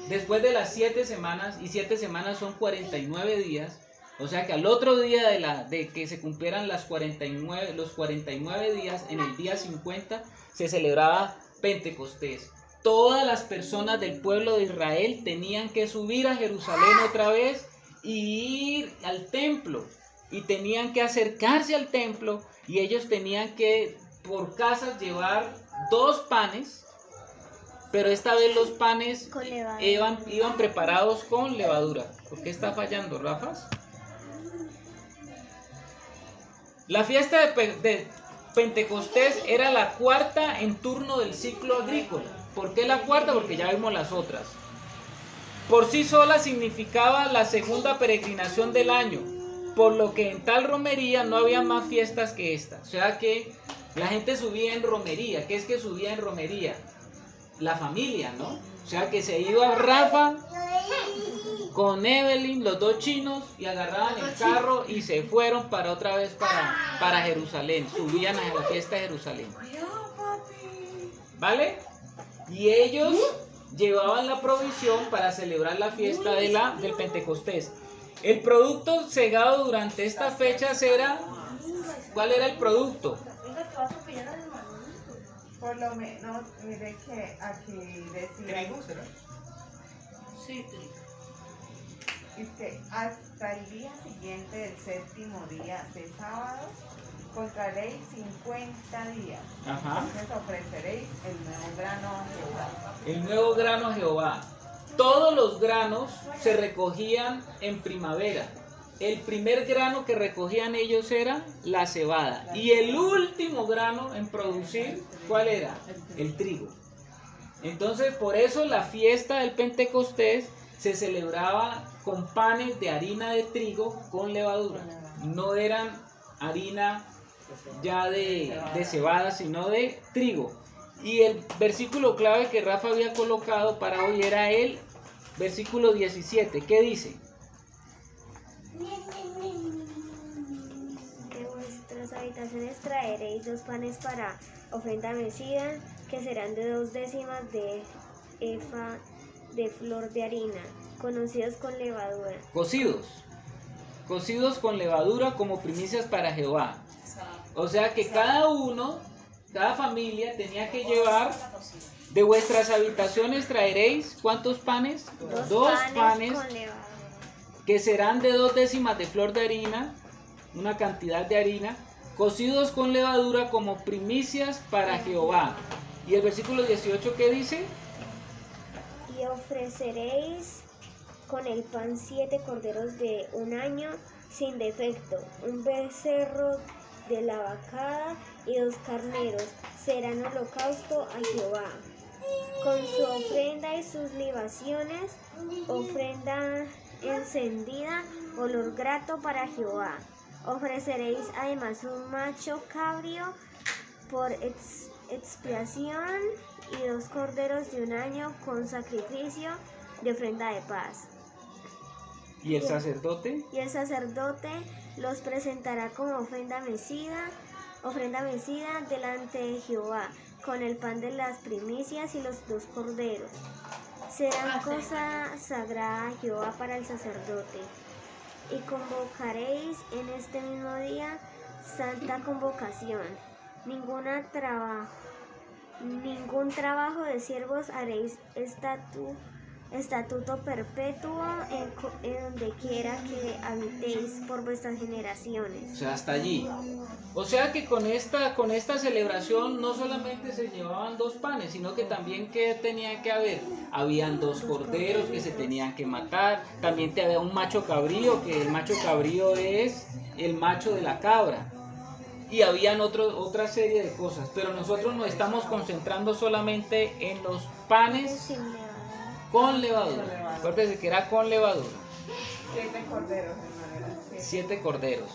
después de las 7 semanas, y 7 semanas son 49 días, o sea que al otro día de que se cumplieran los 49 días, en el día 50, se celebraba Pentecostés. Todas las personas del pueblo de Israel tenían que subir a Jerusalén otra vez y ir al templo, y tenían que acercarse al templo, y ellos tenían que por casas llevar 2 panes, pero esta vez los panes iban preparados con levadura. ¿Por qué está fallando, Rafas? La fiesta de Pentecostés era la 4ª en turno del ciclo agrícola. ¿Por qué la 4ª? Porque ya vimos las otras. Por sí sola significaba la segunda peregrinación del año, por lo que en tal romería no había más fiestas que esta. O sea que la gente subía en romería. ¿Qué es que subía en romería? La familia, ¿no? O sea que se iba Rafa con Evelyn, los dos chinos, y agarraban el carro y se fueron para otra vez para Jerusalén. Subían a la fiesta de Jerusalén. ¿Vale? Y ellos llevaban la provisión para celebrar la fiesta del Pentecostés. El producto cegado durante estas fechas era... ¿Cuál era el producto? Por lo menos, mire que aquí decía... Sí, trigo. Dice, hasta el día siguiente del séptimo día de sábado, contaréis 50 días. Ajá. Entonces ofreceréis el nuevo grano a Jehová. El nuevo grano a Jehová. Todos los granos se recogían en primavera. El primer grano que recogían ellos era la cebada. Y el último grano en producir, ¿cuál era? El trigo. Entonces, por eso la fiesta del Pentecostés se celebraba con panes de harina de trigo con levadura. No eran harina ya de cebada, sino de trigo. Y el versículo clave que Rafa había colocado para hoy era el versículo 17. ¿Qué dice? De vuestras habitaciones traeréis 2 panes para ofrenda mecida, que serán de 2 décimas de efa de flor de harina, conocidos con levadura. Cocidos con levadura como primicias para Jehová. O sea que cada familia tenía que llevar, de vuestras habitaciones traeréis, ¿cuántos panes? 2 panes con levadura, que serán de 2 décimas de flor de harina, una cantidad de harina, cocidos con levadura como primicias para Jehová. Y el versículo 18, ¿qué dice? y ofreceréis con el pan 7 corderos de 1 año sin defecto, un becerro de la vacada y 2 carneros, serán holocausto a Jehová. Con su ofrenda y sus libaciones, ofrenda encendida, olor grato para Jehová. Ofreceréis además un macho cabrío por expiación y 2 corderos de 1 año con sacrificio de ofrenda de paz. ¿Y el sacerdote? Y el sacerdote los presentará como ofrenda mecida delante de Jehová, con el pan de las primicias y los 2 corderos. Serán cosa sagrada a Jehová para el sacerdote. Y convocaréis en este mismo día santa convocación. Ningún trabajo de siervos haréis estatuto perpetuo en donde quiera que habitéis por vuestras generaciones. O sea, hasta allí. O sea que con esta celebración no solamente se llevaban 2 panes, sino que también ¿qué tenía que haber? Habían 2 corderos que se tenían que matar, también te había un macho cabrío, que el macho cabrío es el macho de la cabra. Y habían otra serie de cosas, pero nosotros nos estamos concentrando solamente en los panes Sin levadura. con levadura. Acuérdense que era con levadura. 7 corderos, hermano. 7 corderos.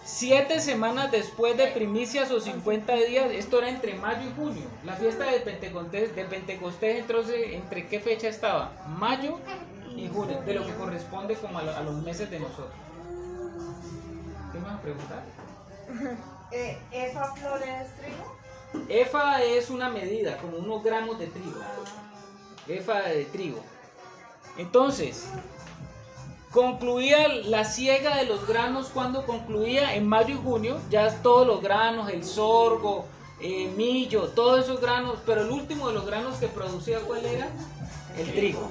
7 semanas después de primicias o 50 días, esto era entre mayo y junio. La fiesta de Pentecostés, entonces, ¿entre qué fecha estaba? Mayo y junio, de lo que corresponde como a los meses de nosotros. ¿Qué me vas a preguntar? ¿Esa flor es trigo? Efa es una medida, como unos gramos de trigo. Efa de trigo. Entonces, concluía la siega de los granos cuando concluía en mayo y junio, ya todos los granos, el sorgo, millo, todos esos granos, pero el último de los granos que producía, ¿cuál era? El trigo.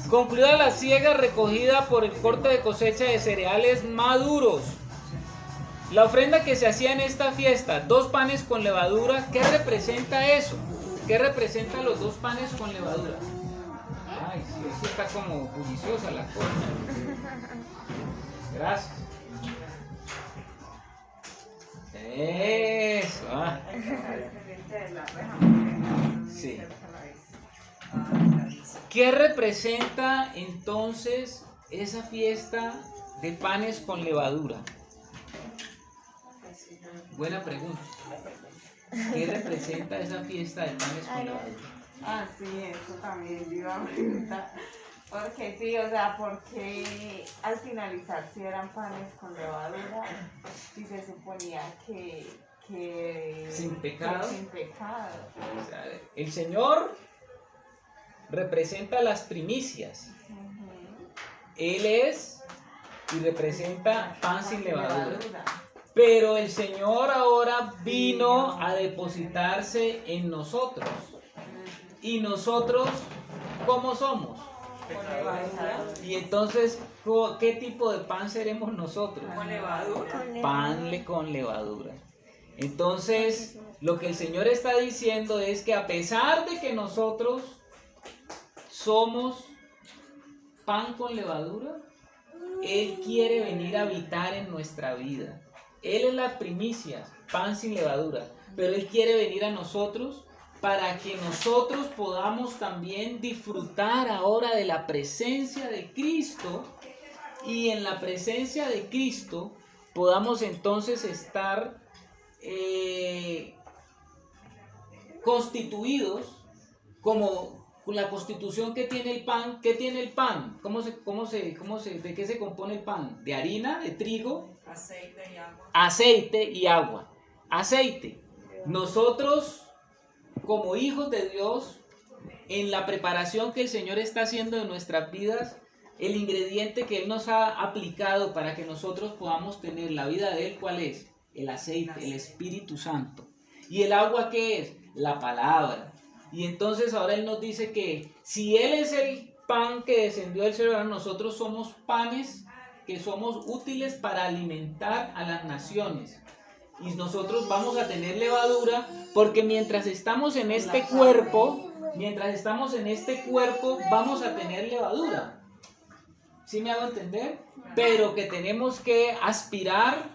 Concluida la siega recogida por el corte de cosecha de cereales maduros. La ofrenda que se hacía en esta fiesta, 2 panes con levadura, ¿qué representa eso? ¿Qué representan los 2 panes con levadura? Ay, sí, eso está como bulliciosa la cosa. Gracias. Eso. Sí. ¿Qué representa entonces esa fiesta de panes con levadura? Buena pregunta. ¿Qué representa esa fiesta de panes con levadura? Ah, sí, eso también yo iba a preguntar. Porque sí, o sea, porque al finalizar si eran panes con levadura y se suponía que Sin pecado. que sin pecado. O sea, el Señor representa las primicias. Ujú. Él es y representa pan sin levadura. Pero el Señor ahora vino a depositarse en nosotros. ¿Y nosotros cómo somos? Con levadura. Y entonces, ¿qué tipo de pan seremos nosotros? Con levadura. Pan con levadura. Entonces, lo que el Señor está diciendo es que a pesar de que nosotros somos pan con levadura, Él quiere venir a habitar en nuestra vida. Él es la primicia, pan sin levadura, pero Él quiere venir a nosotros para que nosotros podamos también disfrutar ahora de la presencia de Cristo, y en la presencia de Cristo podamos entonces estar constituidos como la constitución que tiene el pan. ¿Qué tiene el pan? ¿De qué se compone el pan? ¿De harina, de trigo? Aceite y agua. Aceite y agua. Aceite. Nosotros, como hijos de Dios, en la preparación que el Señor está haciendo de nuestras vidas, el ingrediente que Él nos ha aplicado para que nosotros podamos tener la vida de Él, ¿cuál es? El aceite, el Espíritu Santo. ¿Y el agua qué es? La palabra. Y entonces ahora Él nos dice que si Él es el pan que descendió del cielo, nosotros somos panes que somos útiles para alimentar a las naciones. Y nosotros vamos a tener levadura porque mientras estamos en este cuerpo, vamos a tener levadura. ¿Sí me hago entender? Pero que tenemos que aspirar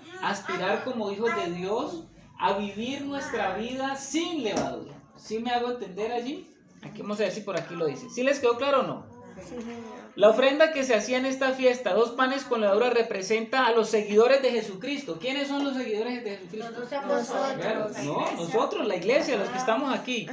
como hijos de Dios a vivir nuestra vida sin levadura. ¿Sí me hago entender allí? Aquí vamos a ver si por aquí lo dice. ¿Sí les quedó claro o no? Sí, señor. La ofrenda que se hacía en esta fiesta, 2 panes con levadura, representa a los seguidores de Jesucristo. ¿Quiénes son los seguidores de Jesucristo? Claro, no, nosotros, la iglesia, los que estamos aquí.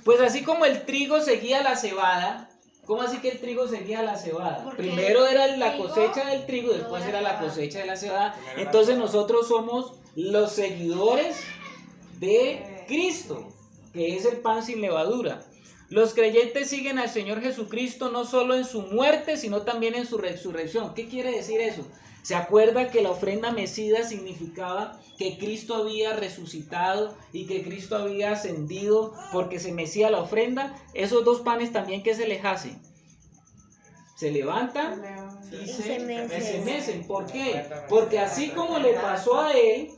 Pues así como el trigo seguía la cebada. ¿Cómo así que el trigo seguía la cebada? Porque Primero era la trigo, cosecha del trigo, después luego era la la cebada. cosecha de la cebada. Entonces nosotros somos los seguidores de Cristo, que es el pan sin levadura. Los creyentes siguen al Señor Jesucristo no solo en su muerte, sino también en su resurrección. ¿Qué quiere decir eso? ¿Se acuerda que la ofrenda mecida significaba que Cristo había resucitado y que Cristo había ascendido porque se mecía la ofrenda? Esos 2 panes también, ¿qué se les hace? Se levantan y se mecen. ¿Por qué? Porque así como le pasó a Él,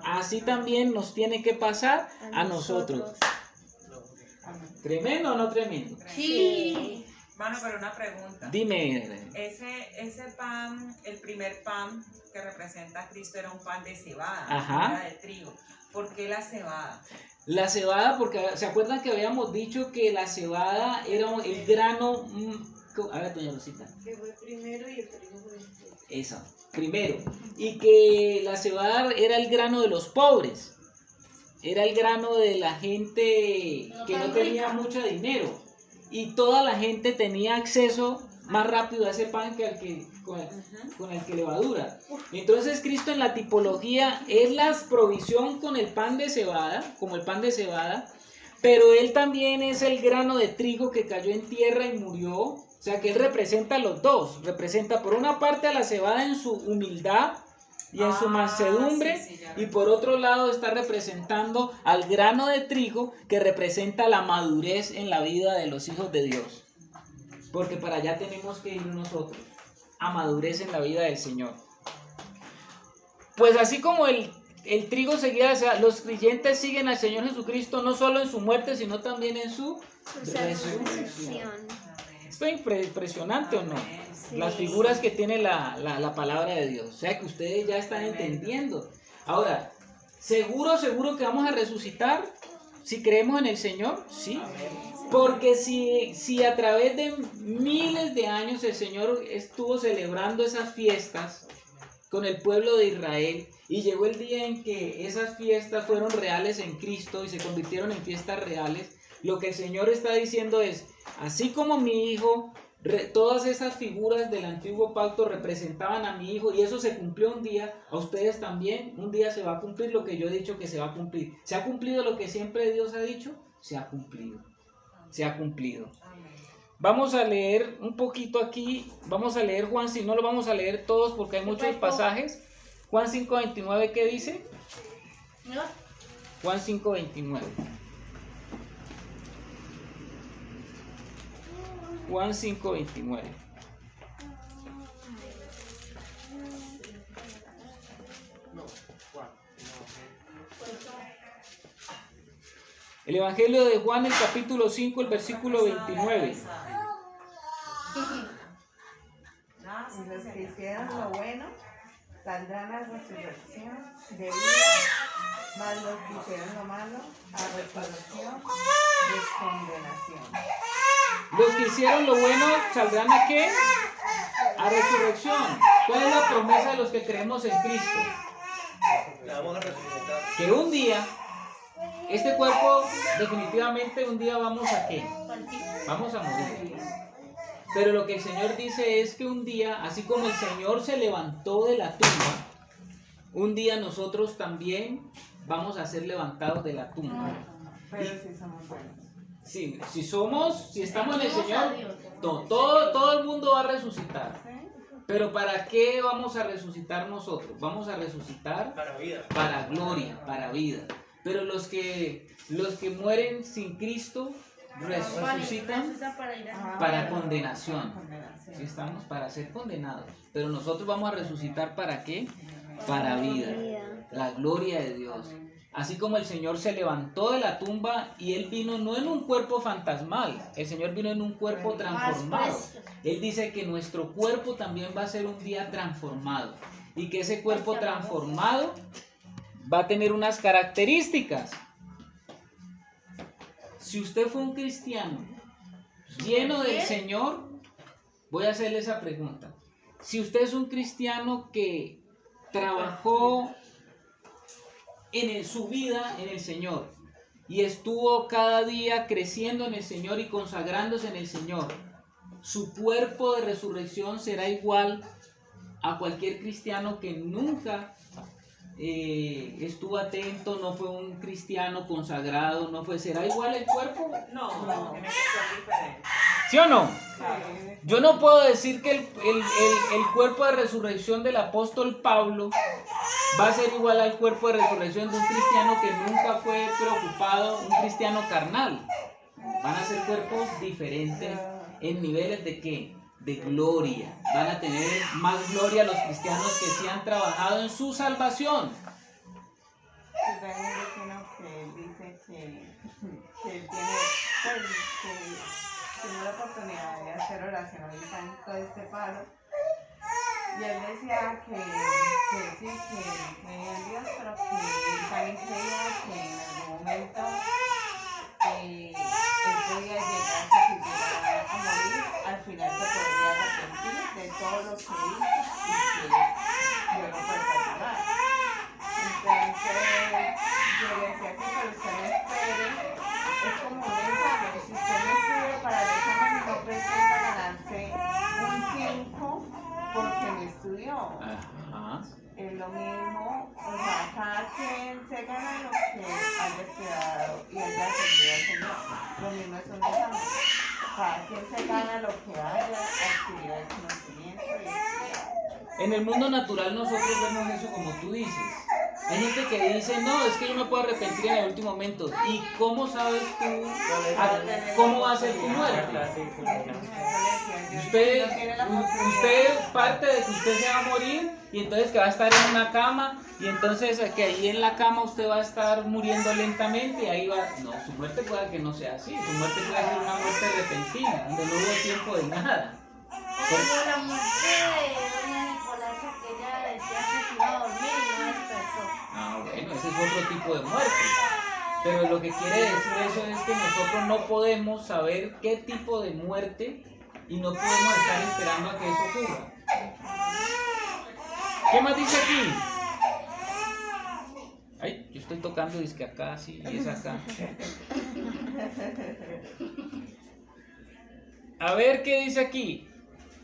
así también nos tiene que pasar a nosotros. ¿Tremendo o no tremendo? Sí. Mano, pero una pregunta. Dime. Ese pan, el primer pan que representa a Cristo era un pan de cebada, Ajá. no era de trigo. ¿Por qué la cebada? La cebada, porque ¿se acuerdan que habíamos dicho que la cebada era el grano? A ver, doña Rosita. Que fue primero y el trigo fue después. Eso, primero. Y que la cebada era el grano de los pobres. Era el grano de la gente que no tenía mucho dinero. Y toda la gente tenía acceso más rápido a ese pan que con el que levadura. Entonces Cristo en la tipología es la provisión con el pan de cebada, como el pan de cebada, pero Él también es el grano de trigo que cayó en tierra y murió. O sea que Él representa a los dos. Representa por una parte a la cebada en su humildad y en su mansedumbre, sí, y por otro lado está representando al grano de trigo que representa la madurez en la vida de los hijos de Dios, porque para allá tenemos que ir nosotros, a madurez en la vida del Señor. Pues así como el trigo seguía, o sea, los creyentes siguen al Señor Jesucristo no solo en su muerte, sino también en su resurrección. Esto es impresionante, ¿o no? Sí. Las figuras que tiene la palabra de Dios. O sea que ustedes ya están entendiendo. Ahora, ¿seguro que vamos a resucitar? Si creemos en el Señor, sí. Porque si a través de miles de años el Señor estuvo celebrando esas fiestas con el pueblo de Israel, y llegó el día en que esas fiestas fueron reales en Cristo y se convirtieron en fiestas reales, lo que el Señor está diciendo es, así como mi hijo Todas esas figuras del antiguo pacto representaban a mi hijo y eso se cumplió un día. A ustedes también, un día se va a cumplir lo que yo he dicho que se va a cumplir. ¿Se ha cumplido lo que siempre Dios ha dicho? Se ha cumplido. Se ha cumplido. Vamos a leer un poquito aquí. Vamos a leer Juan, si no lo vamos a leer todos porque hay muchos pasajes. Juan 5:29, ¿qué dice? ¿No? Juan 5:29. Juan 5:29. El Evangelio de Juan, el capítulo 5, el versículo 29. Y los que hicieron lo bueno saldrán a resurrección de vida, mas los que hicieron lo malo a resurrección de condenación. Los que hicieron lo bueno saldrán ¿a qué? A resurrección. ¿Cuál es la promesa de los que creemos en Cristo? Que un día, este cuerpo definitivamente un día vamos a ¿qué? Vamos a morir. Pero lo que el Señor dice es que un día, así como el Señor se levantó de la tumba, un día nosotros también vamos a ser levantados de la tumba. Pero si somos buenos. Sí, si estamos en el Señor, todo el mundo va a resucitar. Pero ¿para qué vamos a resucitar nosotros? Vamos a resucitar Para vida. para gloria, para vida. Pero los que mueren sin Cristo resucitan para condenación. ¿Sí estamos? Para ser condenados. Pero nosotros vamos a resucitar ¿para qué? Para vida. La gloria de Dios. Así como el Señor se levantó de la tumba y Él vino no en un cuerpo fantasmal, el Señor vino en un cuerpo transformado. Él dice que nuestro cuerpo también va a ser un día transformado y que ese cuerpo transformado va a tener unas características. Si usted fue un cristiano lleno del Señor, voy a hacerle esa pregunta. Si usted es un cristiano que trabajó en su vida en el Señor y estuvo cada día creciendo en el Señor y consagrándose en el Señor, su cuerpo de resurrección será igual a cualquier cristiano que nunca estuvo atento, no fue un cristiano consagrado, ¿será igual el cuerpo? No, tiene que ser diferente. ¿Sí o no? Claro. Yo no puedo decir que el cuerpo de resurrección del apóstol Pablo va a ser igual al cuerpo de resurrección de un cristiano que nunca fue preocupado, un cristiano carnal. Van a ser cuerpos diferentes en niveles de ¿qué? De gloria. Van a tener más gloria los cristianos que sí han trabajado en su salvación. Pues hay un vecino que dice que él tiene, pues, que tiene la oportunidad de hacer oración ahorita en todo este palo. Y él decía que sí, que creía en Dios, pero que él también creía que en algún momento él podía llegar, que si llegara a morir, al final se podría arrepentir de todo lo que hizo y que luego puede perdonar. Entonces yo le decía que pero usted no espere, es como un examen, si usted no estudia para el examen no pretenda ganarse un 5 porque no estudió. Ajá. Es lo mismo, o sea, cada quien se gana lo que haya estudiado y haya servido al Señor. Lo mismo es un examen. Cada quien se gana lo que haya adquirido el conocimiento y estudiado. En el mundo natural nosotros vemos eso como tú dices. Hay gente que dice, no, es que yo me puedo arrepentir en el último momento. ¿Y cómo sabes tú cómo va a ser tu muerte? Usted parte de que usted se va a morir y entonces que va a estar en una cama y entonces que ahí en la cama usted va a estar muriendo lentamente y ahí va... No, su muerte puede que no sea así. Su muerte puede ser una muerte repentina, donde no hubo tiempo de nada. Como la muerte de doña Nicolasa, que ella decía que se iba a dormir y no despertó. Ah, bueno, ese es otro tipo de muerte. Pero lo que quiere decir eso es que nosotros no podemos saber qué tipo de muerte y no podemos estar esperando a que eso ocurra. ¿Qué más dice aquí? Ay, yo estoy tocando disque acá, sí, y es acá. A ver qué dice aquí.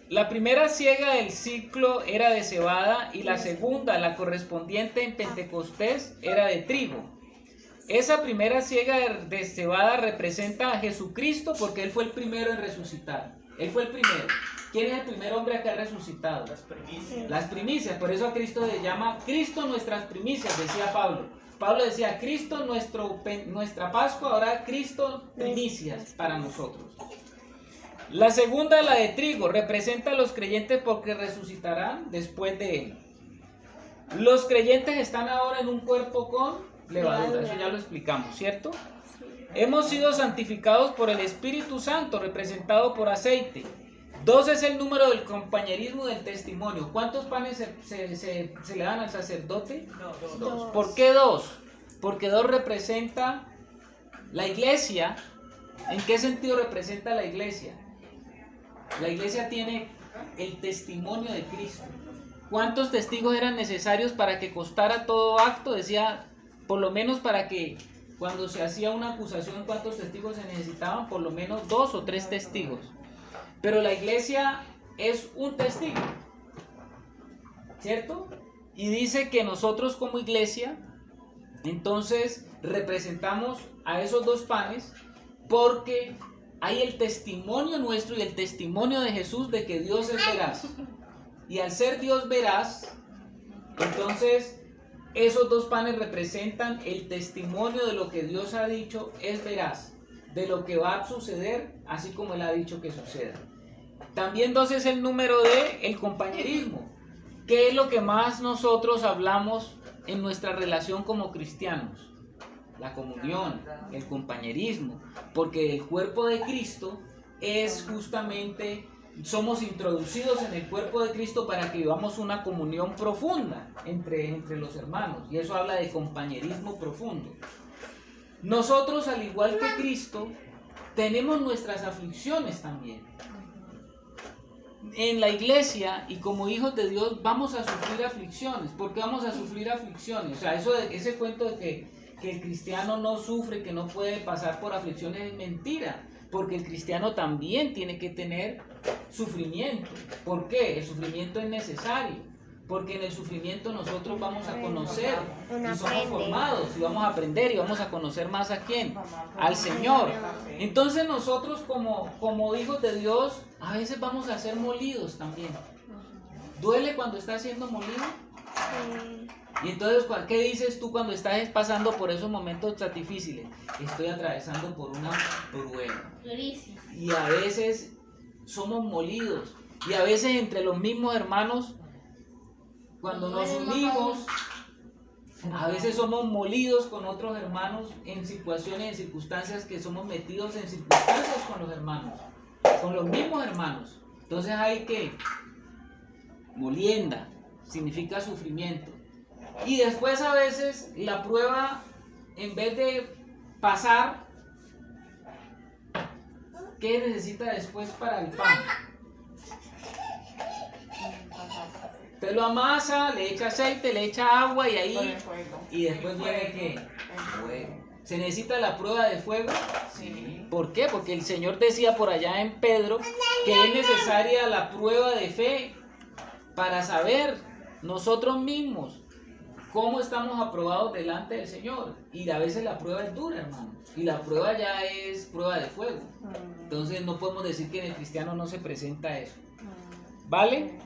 La primera siega del ciclo era de cebada y la segunda, la correspondiente en Pentecostés, era de trigo. Esa primera siega de cebada representa a Jesucristo porque Él fue el primero en resucitar. Él fue el primero. ¿Quién es el primer hombre que ha resucitado? Las primicias. Las primicias. Por eso a Cristo le llama Cristo nuestras primicias, decía Pablo. Pablo decía, Cristo nuestra Pascua, ahora Cristo primicias para nosotros. La segunda, la de trigo, representa a los creyentes porque resucitarán después de Él. Los creyentes están ahora en un cuerpo con levadura, eso ya lo explicamos, ¿cierto? Hemos sido santificados por el Espíritu Santo, representado por aceite. 2 es el número del compañerismo del testimonio. ¿Cuántos panes se le dan al sacerdote? 2. ¿Por qué 2? Porque 2 representa la iglesia. ¿En qué sentido representa la iglesia? La iglesia tiene el testimonio de Cristo. ¿Cuántos testigos eran necesarios para que costara todo acto? Decía, por lo menos para que cuando se hacía una acusación, ¿cuántos testigos se necesitaban? Por lo menos 2 o 3 testigos. Pero la iglesia es un testigo, ¿cierto? Y dice que nosotros como iglesia, entonces representamos a esos 2 panes porque hay el testimonio nuestro y el testimonio de Jesús de que Dios es veraz. Y al ser Dios veraz, entonces esos 2 panes representan el testimonio de lo que Dios ha dicho es veraz, de lo que va a suceder, así como Él ha dicho que suceda. También 2 es el número de el compañerismo, que es lo que más nosotros hablamos en nuestra relación como cristianos. La comunión, el compañerismo, porque el cuerpo de Cristo es justamente, somos introducidos en el cuerpo de Cristo para que vivamos una comunión profunda entre los hermanos, y eso habla de compañerismo profundo. Nosotros, al igual que Cristo, tenemos nuestras aflicciones también. En la iglesia y como hijos de Dios vamos a sufrir aflicciones. ¿Por qué vamos a sufrir aflicciones? O sea, ese cuento de que el cristiano no sufre, que no puede pasar por aflicciones es mentira. Porque el cristiano también tiene que tener sufrimiento. ¿Por qué? El sufrimiento es necesario. Porque en el sufrimiento nosotros vamos a conocer y somos formados y vamos a aprender y vamos a conocer más a quién, al Señor. Entonces nosotros como hijos de Dios a veces vamos a ser molidos también. ¿Duele cuando estás siendo molido? Y entonces, ¿qué dices tú cuando estás pasando por esos momentos tan difíciles? Estoy atravesando por una prueba. Y a veces somos molidos. Y a veces entre los mismos hermanos, cuando nos unimos, a veces somos molidos con otros hermanos en situaciones, en circunstancias que somos metidos en circunstancias con los hermanos, con los mismos hermanos. Entonces hay que, molienda, significa sufrimiento. Y después a veces la prueba, en vez de pasar, ¿qué necesita después para el pan? Usted lo amasa, le echa aceite, le echa agua y ahí, y después viene ¿qué? Fuego. ¿Se necesita la prueba de fuego? Sí. ¿Por qué? Porque el Señor decía por allá en Pedro que es necesaria la prueba de fe para saber nosotros mismos cómo estamos aprobados delante del Señor. Y a veces la prueba es dura, hermano. Y la prueba ya es prueba de fuego. Entonces no podemos decir que en el cristiano no se presenta eso. ¿Vale?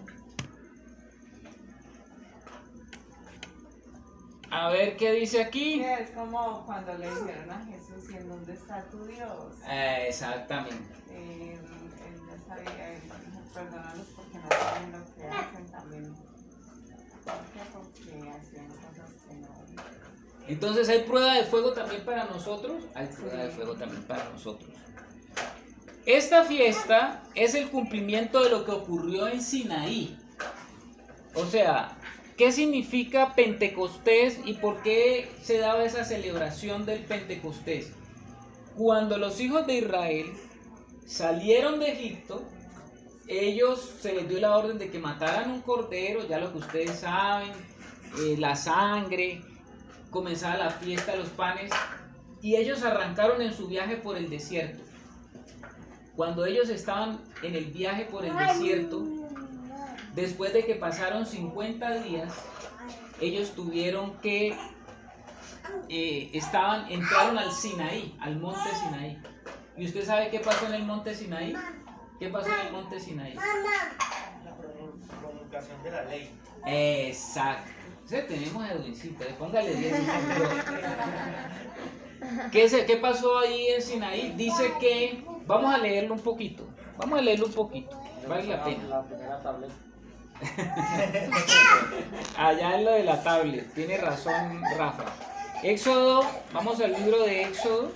A ver qué dice aquí. Sí, es como cuando le dijeron a Jesús, ¿y en dónde está tu Dios? Exactamente. Él no sabía, él dijo, perdónalos porque no saben lo que hacen también. Porque hacían cosas que no. Entonces, ¿hay prueba de fuego también para nosotros? Hay prueba de fuego también para nosotros. Esta fiesta es el cumplimiento de lo que ocurrió en Sinaí. O sea, ¿qué significa Pentecostés y por qué se daba esa celebración del Pentecostés? Cuando los hijos de Israel salieron de Egipto, ellos se les dio la orden de que mataran un cordero, ya lo que ustedes saben, la sangre, comenzaba la fiesta de los panes, y ellos arrancaron en su viaje por el desierto. cuando ellos estaban en el viaje por el desierto, después de que pasaron 50 días, ellos tuvieron que, entraron al Sinaí, al monte Sinaí. ¿Y usted sabe qué pasó en el monte Sinaí? ¿Qué pasó en el monte Sinaí? La promulgación de la ley. Exacto. Tenemos a Edwincito, póngale 10. ¿Qué pasó ahí en Sinaí? Dice que, vamos a leerlo un poquito, vale la pena. La primera tablet. Allá en lo de la tablet, tiene razón Rafa. Éxodo, vamos al libro de Éxodo.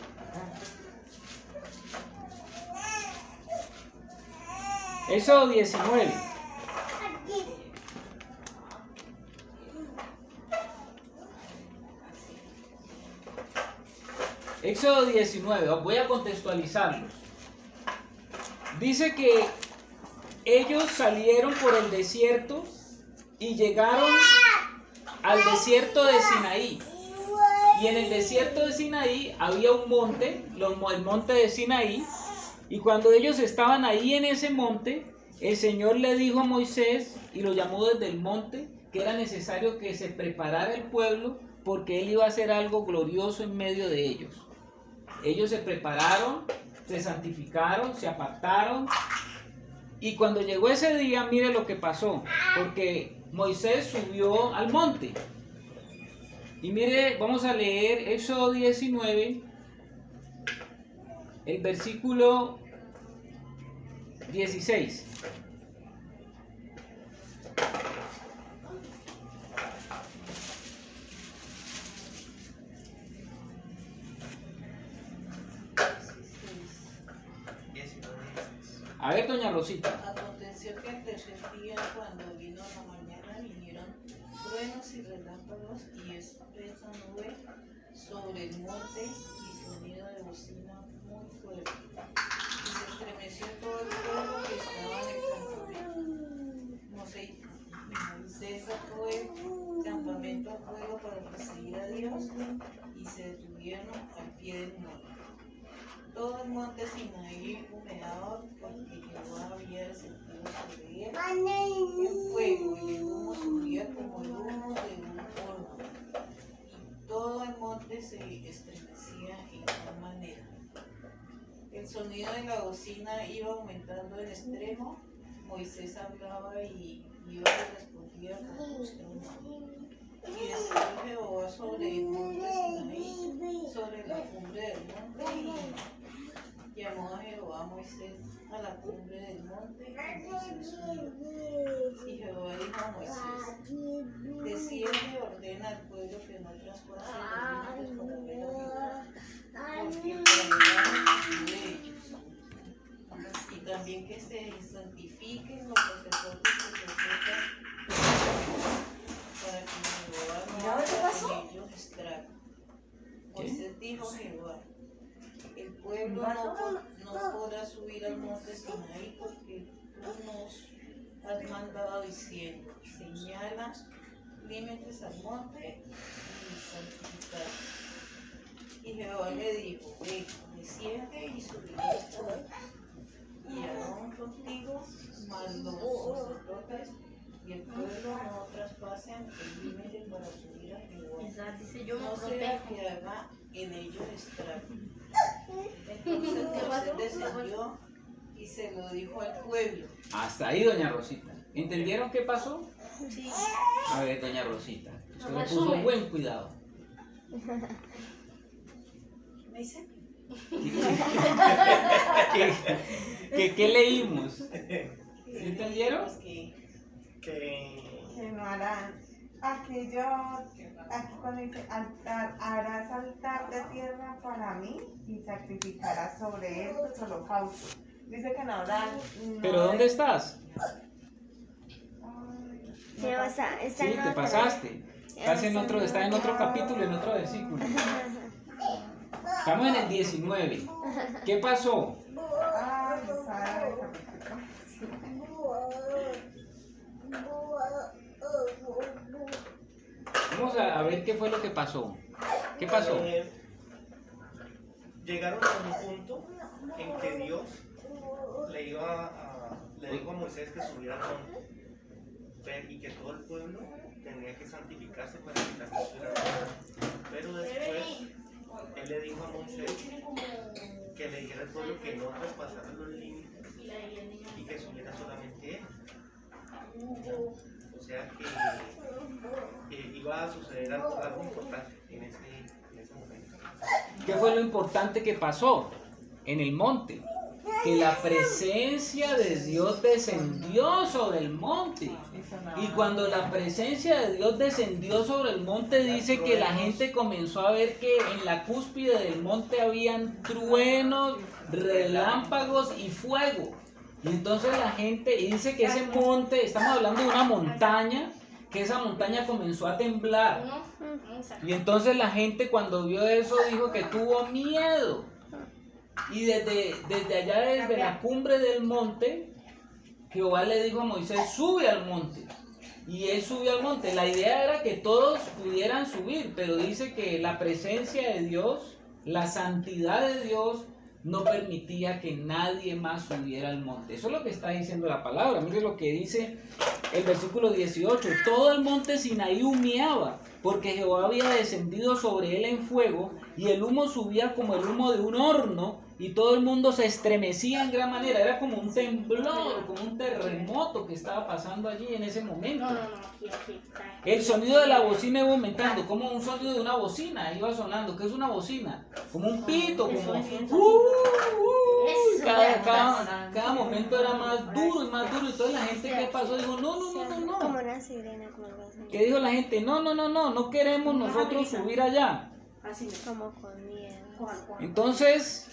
Éxodo 19. Éxodo 19, voy a contextualizarlos. Dice que ellos salieron por el desierto y llegaron al desierto de Sinaí. Y en el desierto de Sinaí había un monte, el monte de Sinaí. Y cuando ellos estaban ahí en ese monte, el Señor le dijo a Moisés, y lo llamó desde el monte, que era necesario que se preparara el pueblo porque él iba a hacer algo glorioso en medio de ellos. Ellos se prepararon, se santificaron, se apartaron. Y cuando llegó ese día, mire lo que pasó, porque Moisés subió al monte. Y mire, vamos a leer Éxodo 19, el versículo 16. A ver, doña Rosita. Aconteció que el tercer día, cuando vino la mañana, vinieron truenos y relámpagos y espesa nube sobre el monte y sonido de bocina muy fuerte. Y se estremeció todo el pueblo que estaba en el campamento. Moisés sacó el campamento a fuego para perseguir a Dios y se detuvieron al pie del monte. Todo el monte Sinaí humeaba porque Jehová había descendido sobre él el fuego y el humo subía como el humo de un horno. Y todo el monte se estremecía en gran manera. El sonido de la bocina iba aumentando en extremo. Moisés hablaba y Dios le respondía con voz de humano. Y descendió Jehová sobre el monte Sinaí, sobre la cumbre del monte, y llamó a Jehová a Moisés a la cumbre del monte, y Moisés subió. Y Jehová dijo a Moisés: desciende, ordena al pueblo que no traspase los límites para ver a Jehová, porque el caminante de ellos. Y también que se santifiquen los sacerdotes que se para que Jehová no haga en ellos estrago. Moisés dijo a Jehová: el pueblo no podrá subir al monte Sinaí porque tú nos has mandado diciendo: señala límites al monte y santificar. Y Jehová le dijo: ve, desciende y subirás tú, y Aarón contigo, mas los sacerdotes y el pueblo no traspasen el límite para subir a Jehová, no sea que haga en ellos estrago. Entonces Moisés descendió y se lo dijo al pueblo. Hasta ahí, doña Rosita. ¿Entendieron qué pasó? Sí. A ver, doña Rosita, usted le puso buen cuidado. ¿Me dice? ¿Qué leímos? ¿Sí entendieron? Que no harán aquello, aquí cuando dice altar, harás altar de tierra para mí y sacrificarás sobre él tus holocaustos. Dice que no harán. ¿Pero dónde estás? Está Sí, en te otra. pasaste. Estás en otro, está en otro capítulo, en otro versículo. Estamos en el 19. ¿Qué pasó? Ay, está en el capítulo. Vamos a ver qué fue lo que pasó. ¿Qué pasó? Llegaron a un punto en que Dios le dijo a Moisés que subiera al monte y que todo el pueblo tenía que santificarse para que también subiera al monte. Pero después él le dijo a Moisés que le dijera al pueblo que no traspasara los límites y que subiera solamente él. O sea que iba a suceder algo importante en ese momento. ¿Qué fue lo importante que pasó en el monte? Que la presencia de Dios descendió sobre el monte. Y cuando la presencia de Dios descendió sobre el monte, dice que la gente comenzó a ver que en la cúspide del monte habían truenos, relámpagos y fuego. Y entonces la gente, y dice que ese monte, estamos hablando de una montaña, que esa montaña comenzó a temblar. Y entonces la gente cuando vio eso dijo que tuvo miedo. Y desde allá, desde la cumbre del monte, Jehová le dijo a Moisés, sube al monte. Y él subió al monte. La idea era que todos pudieran subir, pero dice que la presencia de Dios, la santidad de Dios, no permitía que nadie más subiera al monte. Eso es lo que está diciendo la palabra. Mire lo que dice el versículo 18. Todo el monte Sinaí humeaba, porque Jehová había descendido sobre él en fuego, y el humo subía como el humo de un horno, y todo el mundo se estremecía en gran manera. Era como un temblor, como un terremoto que estaba pasando allí en ese momento. El sonido de la bocina iba aumentando, como un sonido de una bocina iba sonando. ¿Qué es una bocina? Como un pito, como cada momento era más duro y más duro. Y toda la gente que pasó dijo, no. Como una sirena, como algo así. ¿Qué dijo la gente? No queremos nosotros subir allá. Como con miedo. Entonces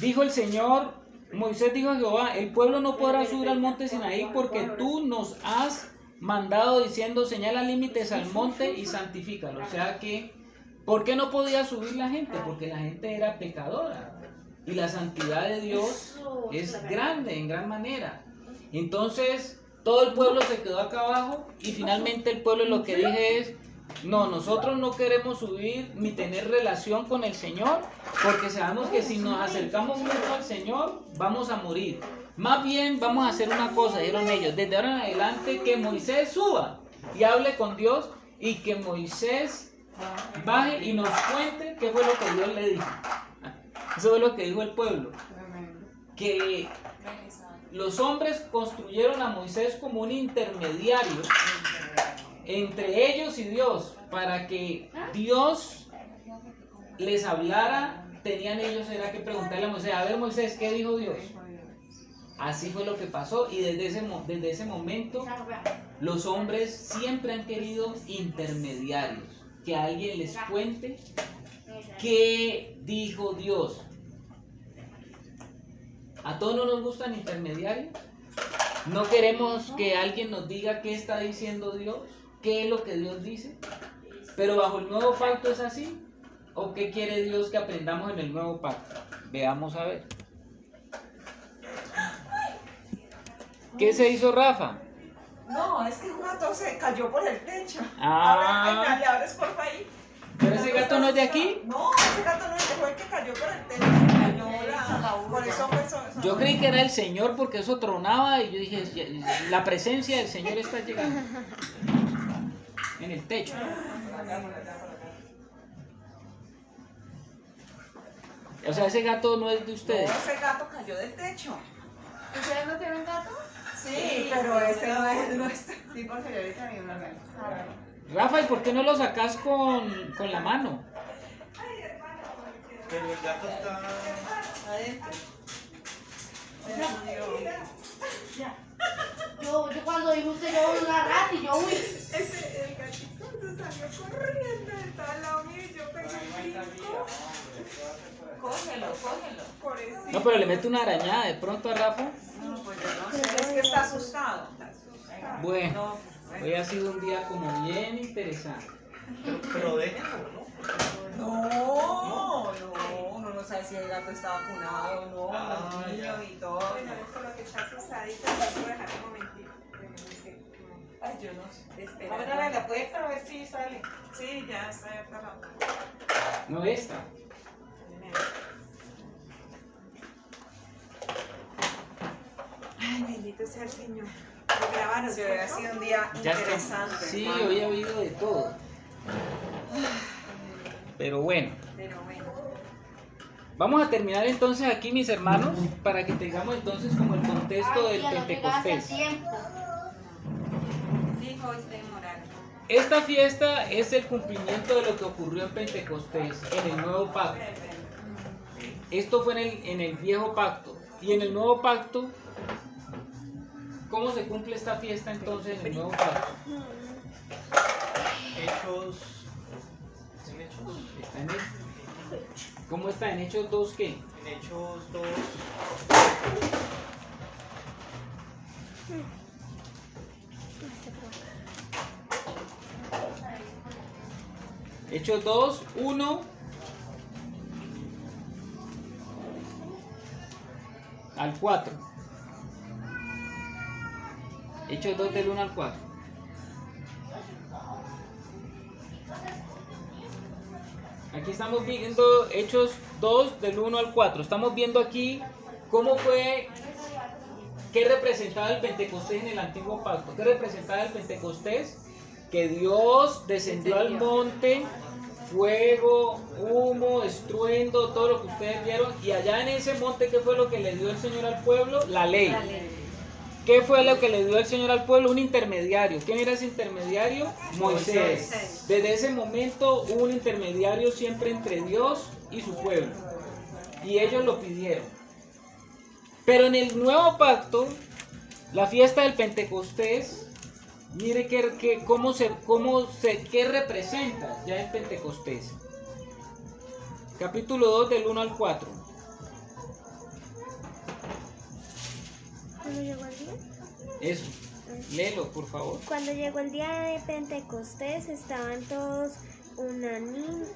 dijo el Señor, Moisés dijo a Jehová, el pueblo no podrá subir al monte Sinaí porque tú nos has mandado diciendo, señala límites al monte y santifícalo. O sea que, ¿por qué no podía subir la gente? Porque la gente era pecadora y la santidad de Dios es grande, en gran manera. Entonces todo el pueblo se quedó acá abajo y finalmente el pueblo lo que dije es, no, nosotros no queremos subir ni tener relación con el Señor, porque sabemos que si nos acercamos mucho al Señor, vamos a morir. Más bien vamos a hacer una cosa, dijeron ellos, desde ahora en adelante que Moisés suba y hable con Dios y que Moisés baje y nos cuente qué fue lo que Dios le dijo. Eso fue lo que dijo el pueblo. Que los hombres construyeron a Moisés como un intermediario entre ellos y Dios, para que Dios les hablara. Tenían ellos era que preguntarle a Moisés, a ver Moisés, ¿qué dijo Dios? Así fue lo que pasó, y desde ese momento los hombres siempre han querido intermediarios, que alguien les cuente qué dijo Dios. ¿A todos no nos gustan intermediarios? ¿No queremos que alguien nos diga qué está diciendo Dios? ¿Qué es lo que Dios dice? Pero bajo el nuevo pacto es así. ¿O qué quiere Dios que aprendamos en el nuevo pacto? Veamos a ver. ¿Qué se hizo, Rafa? No, es que un gato se cayó por el techo. Ah. Ahora, le abres porfa ahí. ¿Pero ese gato no es de aquí? No, ese gato no es de, fue el que cayó por el techo. Se cayó por eso fue eso. Yo creí que era el Señor porque eso tronaba y yo dije, la presencia del Señor está llegando en el techo. O sea, ese gato no es de ustedes. No, ese gato cayó del techo. ¿Ustedes no tienen gato? Sí, pero ese no es nuestro. Sí, porque yo ahorita vi una gana. Rafa, ¿y por qué no lo sacas con la mano? Pero el gato está Adentro. Yo cuando vi usted, yo vi una rata y yo, uy. El gatito se salió corriendo, estaba al lado mío y yo pegué un brinco. Cógelo. Por eso. No, pero le meto una arañada de pronto a Rafa. No, pues yo no sé, es que está asustado. Bueno, hoy ha sido un día como bien interesante. pero déjenlo, ¿no? No, uno no sabe si el gato está vacunado o no, Ah, los niños ya. y todo. Bueno, es por lo que está asustadita, me voy a dejar un momentito. Ay, yo no sé. Espera. Ahora la puedes a ver si sale. Sí, ya está cerrado. No esta. Bendito sea el Señor. Lo grabaron, Se ve así un día Ya está. interesante. Sí, hermano. hoy ha habido de todo. Pero bueno, pero bueno. vamos a terminar entonces aquí, mis hermanos, para que tengamos entonces como el contexto del Pentecostés. Dijo este moral. Esta fiesta es el cumplimiento de lo que ocurrió en Pentecostés, en el nuevo pacto. Esto fue en el viejo pacto. Y en el nuevo pacto, ¿cómo se cumple esta fiesta entonces en el nuevo pacto? Hechos. ¿En Hechos? Está en ¿Cómo está? ¿En Hechos 2 qué? En Hechos 2. Hechos 2, 1 al 4. Hechos 2 del 1 al 4. Aquí estamos viendo Hechos 2 del 1 al 4. Estamos viendo aquí cómo fue, qué representaba el Pentecostés en el antiguo pacto. ¿Qué representaba el Pentecostés? Que Dios descendió al monte, fuego, humo, estruendo, todo lo que ustedes vieron. Y allá en ese monte, ¿qué fue lo que le dio el Señor al pueblo? La ley. ¿Qué fue lo que le dio el Señor al pueblo? Un intermediario. ¿Quién era ese intermediario? Moisés. Desde ese momento hubo un intermediario siempre entre Dios y su pueblo. Y ellos lo pidieron. Pero en el nuevo pacto, la fiesta del Pentecostés, mire qué representa ya el Pentecostés. Capítulo 2 del 1 al 4. ¿Cuándo llegó el día? Eso, léelo por favor. Cuando llegó el día de Pentecostés estaban todos unánimes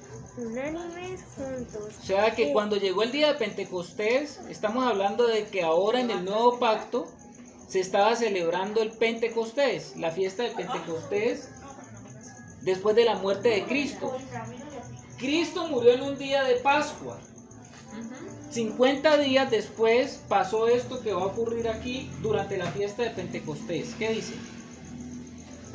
juntos. O sea que cuando llegó el día de Pentecostés, estamos hablando de que ahora en el nuevo pacto se estaba celebrando el Pentecostés, la fiesta del Pentecostés, después de la muerte de Cristo. Cristo murió en un día de Pascua. 50 días después pasó esto que va a ocurrir aquí durante la fiesta de Pentecostés. ¿Qué dice?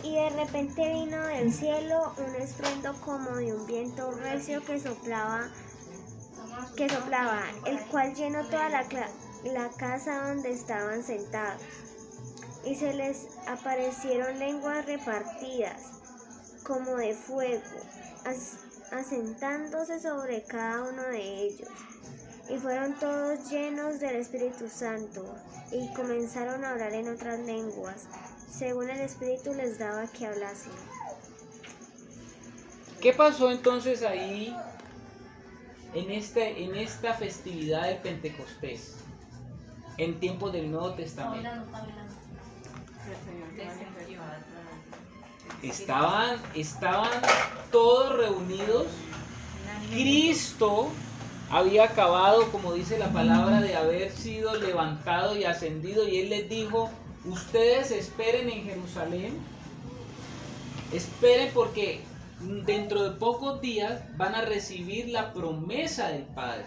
Y de repente vino del cielo un estruendo como de un viento recio que soplaba, el cual llenó toda la casa donde estaban sentados. Y se les aparecieron lenguas repartidas, como de fuego, asentándose sobre cada uno de ellos. Y fueron todos llenos del Espíritu Santo, y comenzaron a hablar en otras lenguas, según el Espíritu les daba que hablasen. ¿Qué pasó entonces ahí en esta festividad del Pentecostés, en tiempos del Nuevo Testamento? Estaban todos reunidos. Cristo había acabado, como dice la palabra, de haber sido levantado y ascendido, y Él les dijo: ustedes esperen en Jerusalén, esperen porque dentro de pocos días van a recibir la promesa del Padre.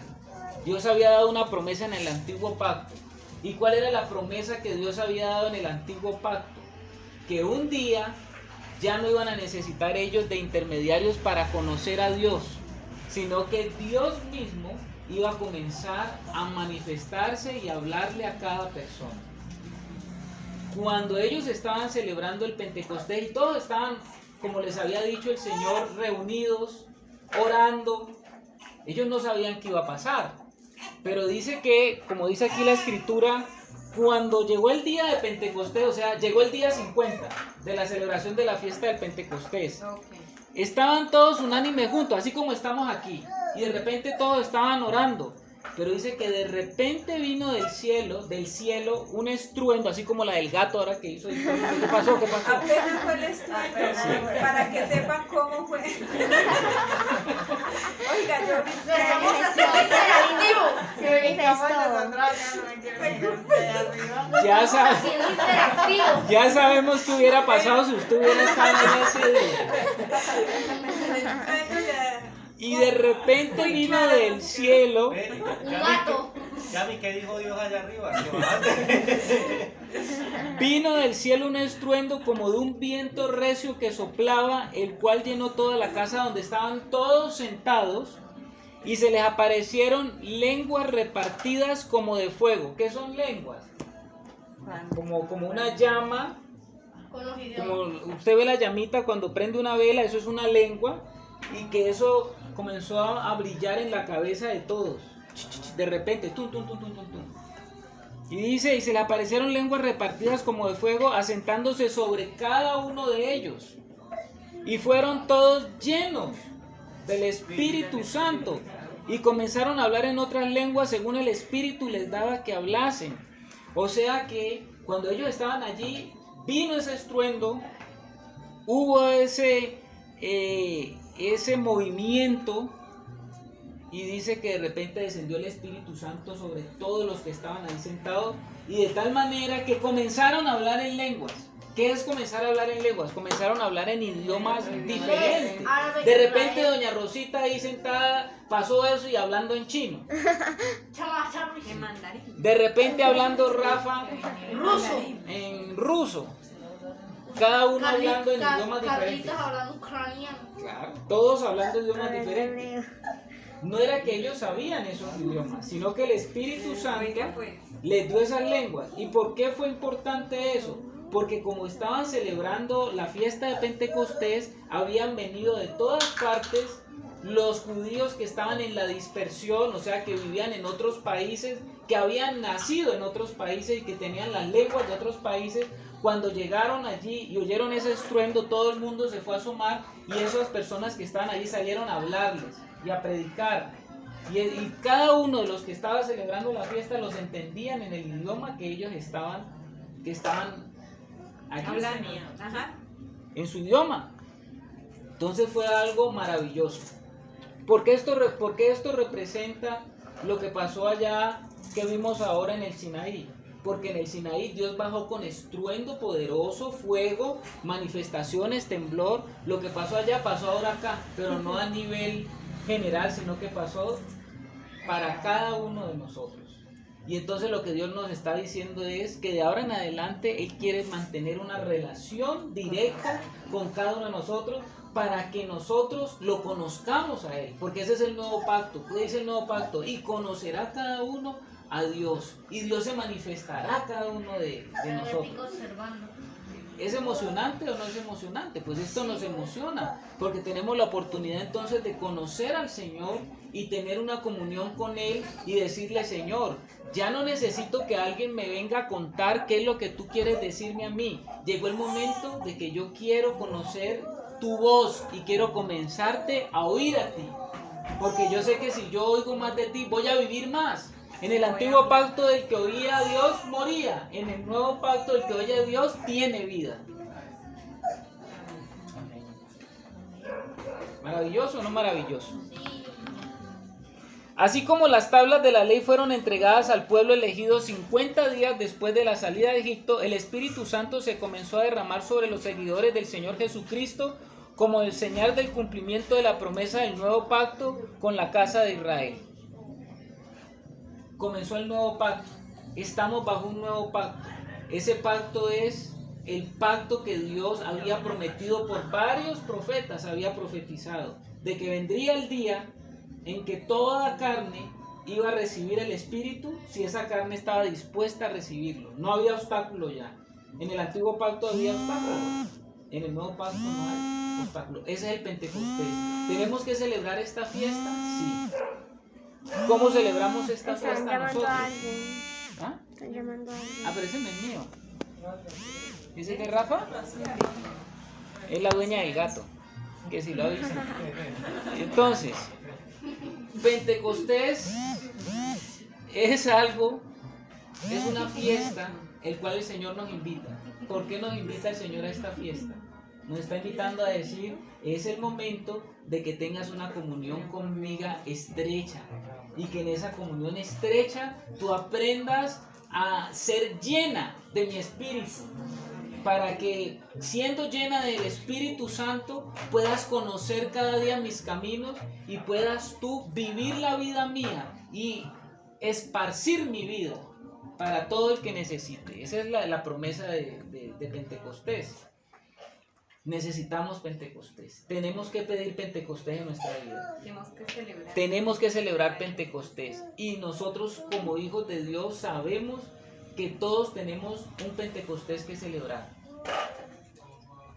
Dios había dado una promesa en el antiguo pacto. ¿Y cuál era la promesa que Dios había dado en el antiguo pacto? Que un día ya no iban a necesitar ellos de intermediarios para conocer a Dios, sino que Dios mismo iba a comenzar a manifestarse y a hablarle a cada persona. Cuando ellos estaban celebrando el Pentecostés y todos estaban, como les había dicho el Señor, reunidos, orando, ellos no sabían qué iba a pasar. Pero dice que, como dice aquí la Escritura, cuando llegó el día de Pentecostés, o sea, llegó el día 50 de la celebración de la fiesta del Pentecostés, estaban todos unánimes juntos, así como estamos aquí, y de repente todos estaban orando. Pero dice que de repente vino del cielo, un estruendo, así como la del gato ahora que hizo. ¿Qué pasó? ¿Qué pasó? Apenas fue el estruendo, para que sepan cómo fue. Oiga, yo vi ya sabemos qué hubiera pasado si usted hubiera estado en ese día. Y de repente vino del cielo, Ve, Un gato. Yami, ¿qué dijo Dios allá arriba? vino del cielo un estruendo como de un viento recio que soplaba, el cual llenó toda la casa donde estaban todos sentados, y se les aparecieron lenguas repartidas como de fuego. ¿Qué son lenguas? Como una llama, Con los como idiomas. usted ve la llamita cuando prende una vela, eso es una lengua, y que eso comenzó a brillar en la cabeza de todos. De repente, tum, tum, tum, tum, tum, tum. Y dice, y se le aparecieron lenguas repartidas como de fuego, asentándose sobre cada uno de ellos. Y fueron todos llenos del Espíritu Santo, y comenzaron a hablar en otras lenguas según el Espíritu les daba que hablasen. O sea que cuando ellos estaban allí, vino ese estruendo, hubo ese movimiento, y dice que de repente descendió el Espíritu Santo sobre todos los que estaban ahí sentados, y de tal manera que comenzaron a hablar en lenguas. ¿Qué es comenzar a hablar en lenguas? Comenzaron a hablar en idiomas diferentes. De repente doña Rosita ahí sentada pasó eso y hablando en chino. De repente hablando Rafa en ruso. Cada uno hablando en idiomas diferentes. Carlitos hablando ucraniano. Claro, todos hablando idiomas diferentes. No era que ellos sabían esos idiomas, sino que el Espíritu Santo les dio esas lenguas. ¿Y por qué fue importante eso? Porque como estaban celebrando la fiesta de Pentecostés, habían venido de todas partes los judíos que estaban en la dispersión, o sea, que vivían en otros países, que habían nacido en otros países y que tenían las lenguas de otros países. Cuando llegaron allí y oyeron ese estruendo, todo el mundo se fue a asomar, y esas personas que estaban allí salieron a hablarles y a predicar. Y cada uno de los que estaba celebrando la fiesta los entendían en el idioma que ellos estaban allí, en su idioma. Entonces fue algo maravilloso. Porque esto representa lo que pasó allá, que vimos ahora en el Sinaí. Porque en el Sinaí Dios bajó con estruendo poderoso, fuego, manifestaciones, temblor. Lo que pasó allá pasó ahora acá, pero no a nivel general, sino que pasó para cada uno de nosotros. Y entonces lo que Dios nos está diciendo es que de ahora en adelante Él quiere mantener una relación directa con cada uno de nosotros, para que nosotros lo conozcamos a Él, porque ese es el nuevo pacto. ¿Qué dice el nuevo pacto? Y conocerá cada uno a Dios, y Dios se manifestará a cada uno de nosotros. ¿Es emocionante o no es emocionante? Pues esto nos emociona, porque tenemos la oportunidad entonces de conocer al Señor y tener una comunión con Él y decirle: Señor, ya no necesito que alguien me venga a contar qué es lo que tú quieres decirme a mí. Llegó el momento de que yo quiero conocer tu voz y quiero comenzarte a oír a ti, porque yo sé que si yo oigo más de ti voy a vivir más. En el antiguo pacto, el que oía a Dios moría. En el nuevo pacto, el que oye a Dios tiene vida. ¿Maravilloso o no maravilloso? Así como las tablas de la ley fueron entregadas al pueblo elegido 50 días después de la salida de Egipto, el Espíritu Santo se comenzó a derramar sobre los seguidores del Señor Jesucristo como el señal del cumplimiento de la promesa del nuevo pacto con la casa de Israel. Comenzó el nuevo pacto. Estamos bajo un nuevo pacto. Ese pacto es el pacto que Dios había prometido por varios profetas, había profetizado, de que vendría el día en que toda carne iba a recibir el Espíritu si esa carne estaba dispuesta a recibirlo. No había obstáculo ya. En el antiguo pacto había obstáculos. En el nuevo pacto no hay obstáculo. Ese es el Pentecostés. ¿Tenemos que celebrar esta fiesta? Sí. ¿Cómo celebramos esta fiesta nosotros? ¿Ah? Están llamando a alguien. Ah, pero ese no es mío. ¿Dice que es Rafa? Es la dueña del gato, que si lo avisa. Entonces, Pentecostés es algo, es una fiesta el cual el Señor nos invita. ¿Por qué nos invita el Señor a esta fiesta? Nos está invitando a decir: es el momento de que tengas una comunión conmigo estrecha, y que en esa comunión estrecha tú aprendas a ser llena de mi espíritu. para que siendo llena del Espíritu Santo puedas conocer cada día mis caminos y puedas tú vivir la vida mía y esparcir mi vida para todo el que necesite. Esa es la promesa de Pentecostés. Necesitamos Pentecostés. Tenemos que pedir Pentecostés en nuestra vida. Tenemos que celebrar Pentecostés. Y nosotros como hijos de Dios sabemos que todos tenemos un Pentecostés que celebrar.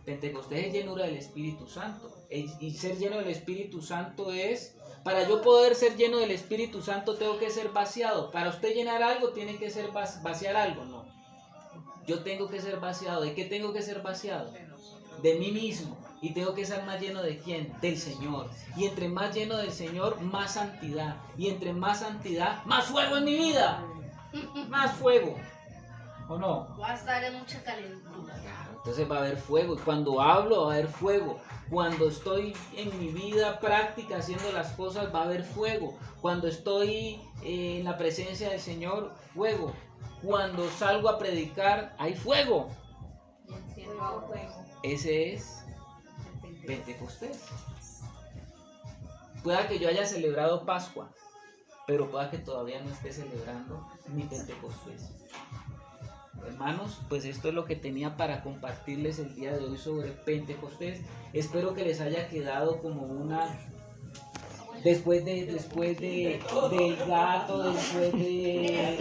Pentecostés es llenura del Espíritu Santo. Y ser lleno del Espíritu Santo es... Para yo poder ser lleno del Espíritu Santo tengo que ser vaciado. Para usted llenar algo tiene que ser vaciar algo, ¿no? Yo tengo que ser vaciado. ¿De qué tengo que ser vaciado? De mí mismo. Y tengo que ser más lleno de ¿quién? Del Señor. Y entre más lleno del Señor, más santidad. Y entre más santidad, más fuego en mi vida. Más fuego. ¿O no? Va a estar en mucha calentura. Entonces va a haber fuego. Y cuando hablo va a haber fuego. Cuando estoy en mi vida práctica haciendo las cosas va a haber fuego. Cuando estoy en la presencia del Señor, fuego. Cuando salgo a predicar, hay fuego. Ese es Pentecostés. Pueda que yo haya celebrado Pascua, pero pueda que todavía no esté celebrando mi Pentecostés. Hermanos, pues esto es lo que tenía para compartirles el día de hoy sobre Pentecostés. Espero que les haya quedado como una... Después del gato, después de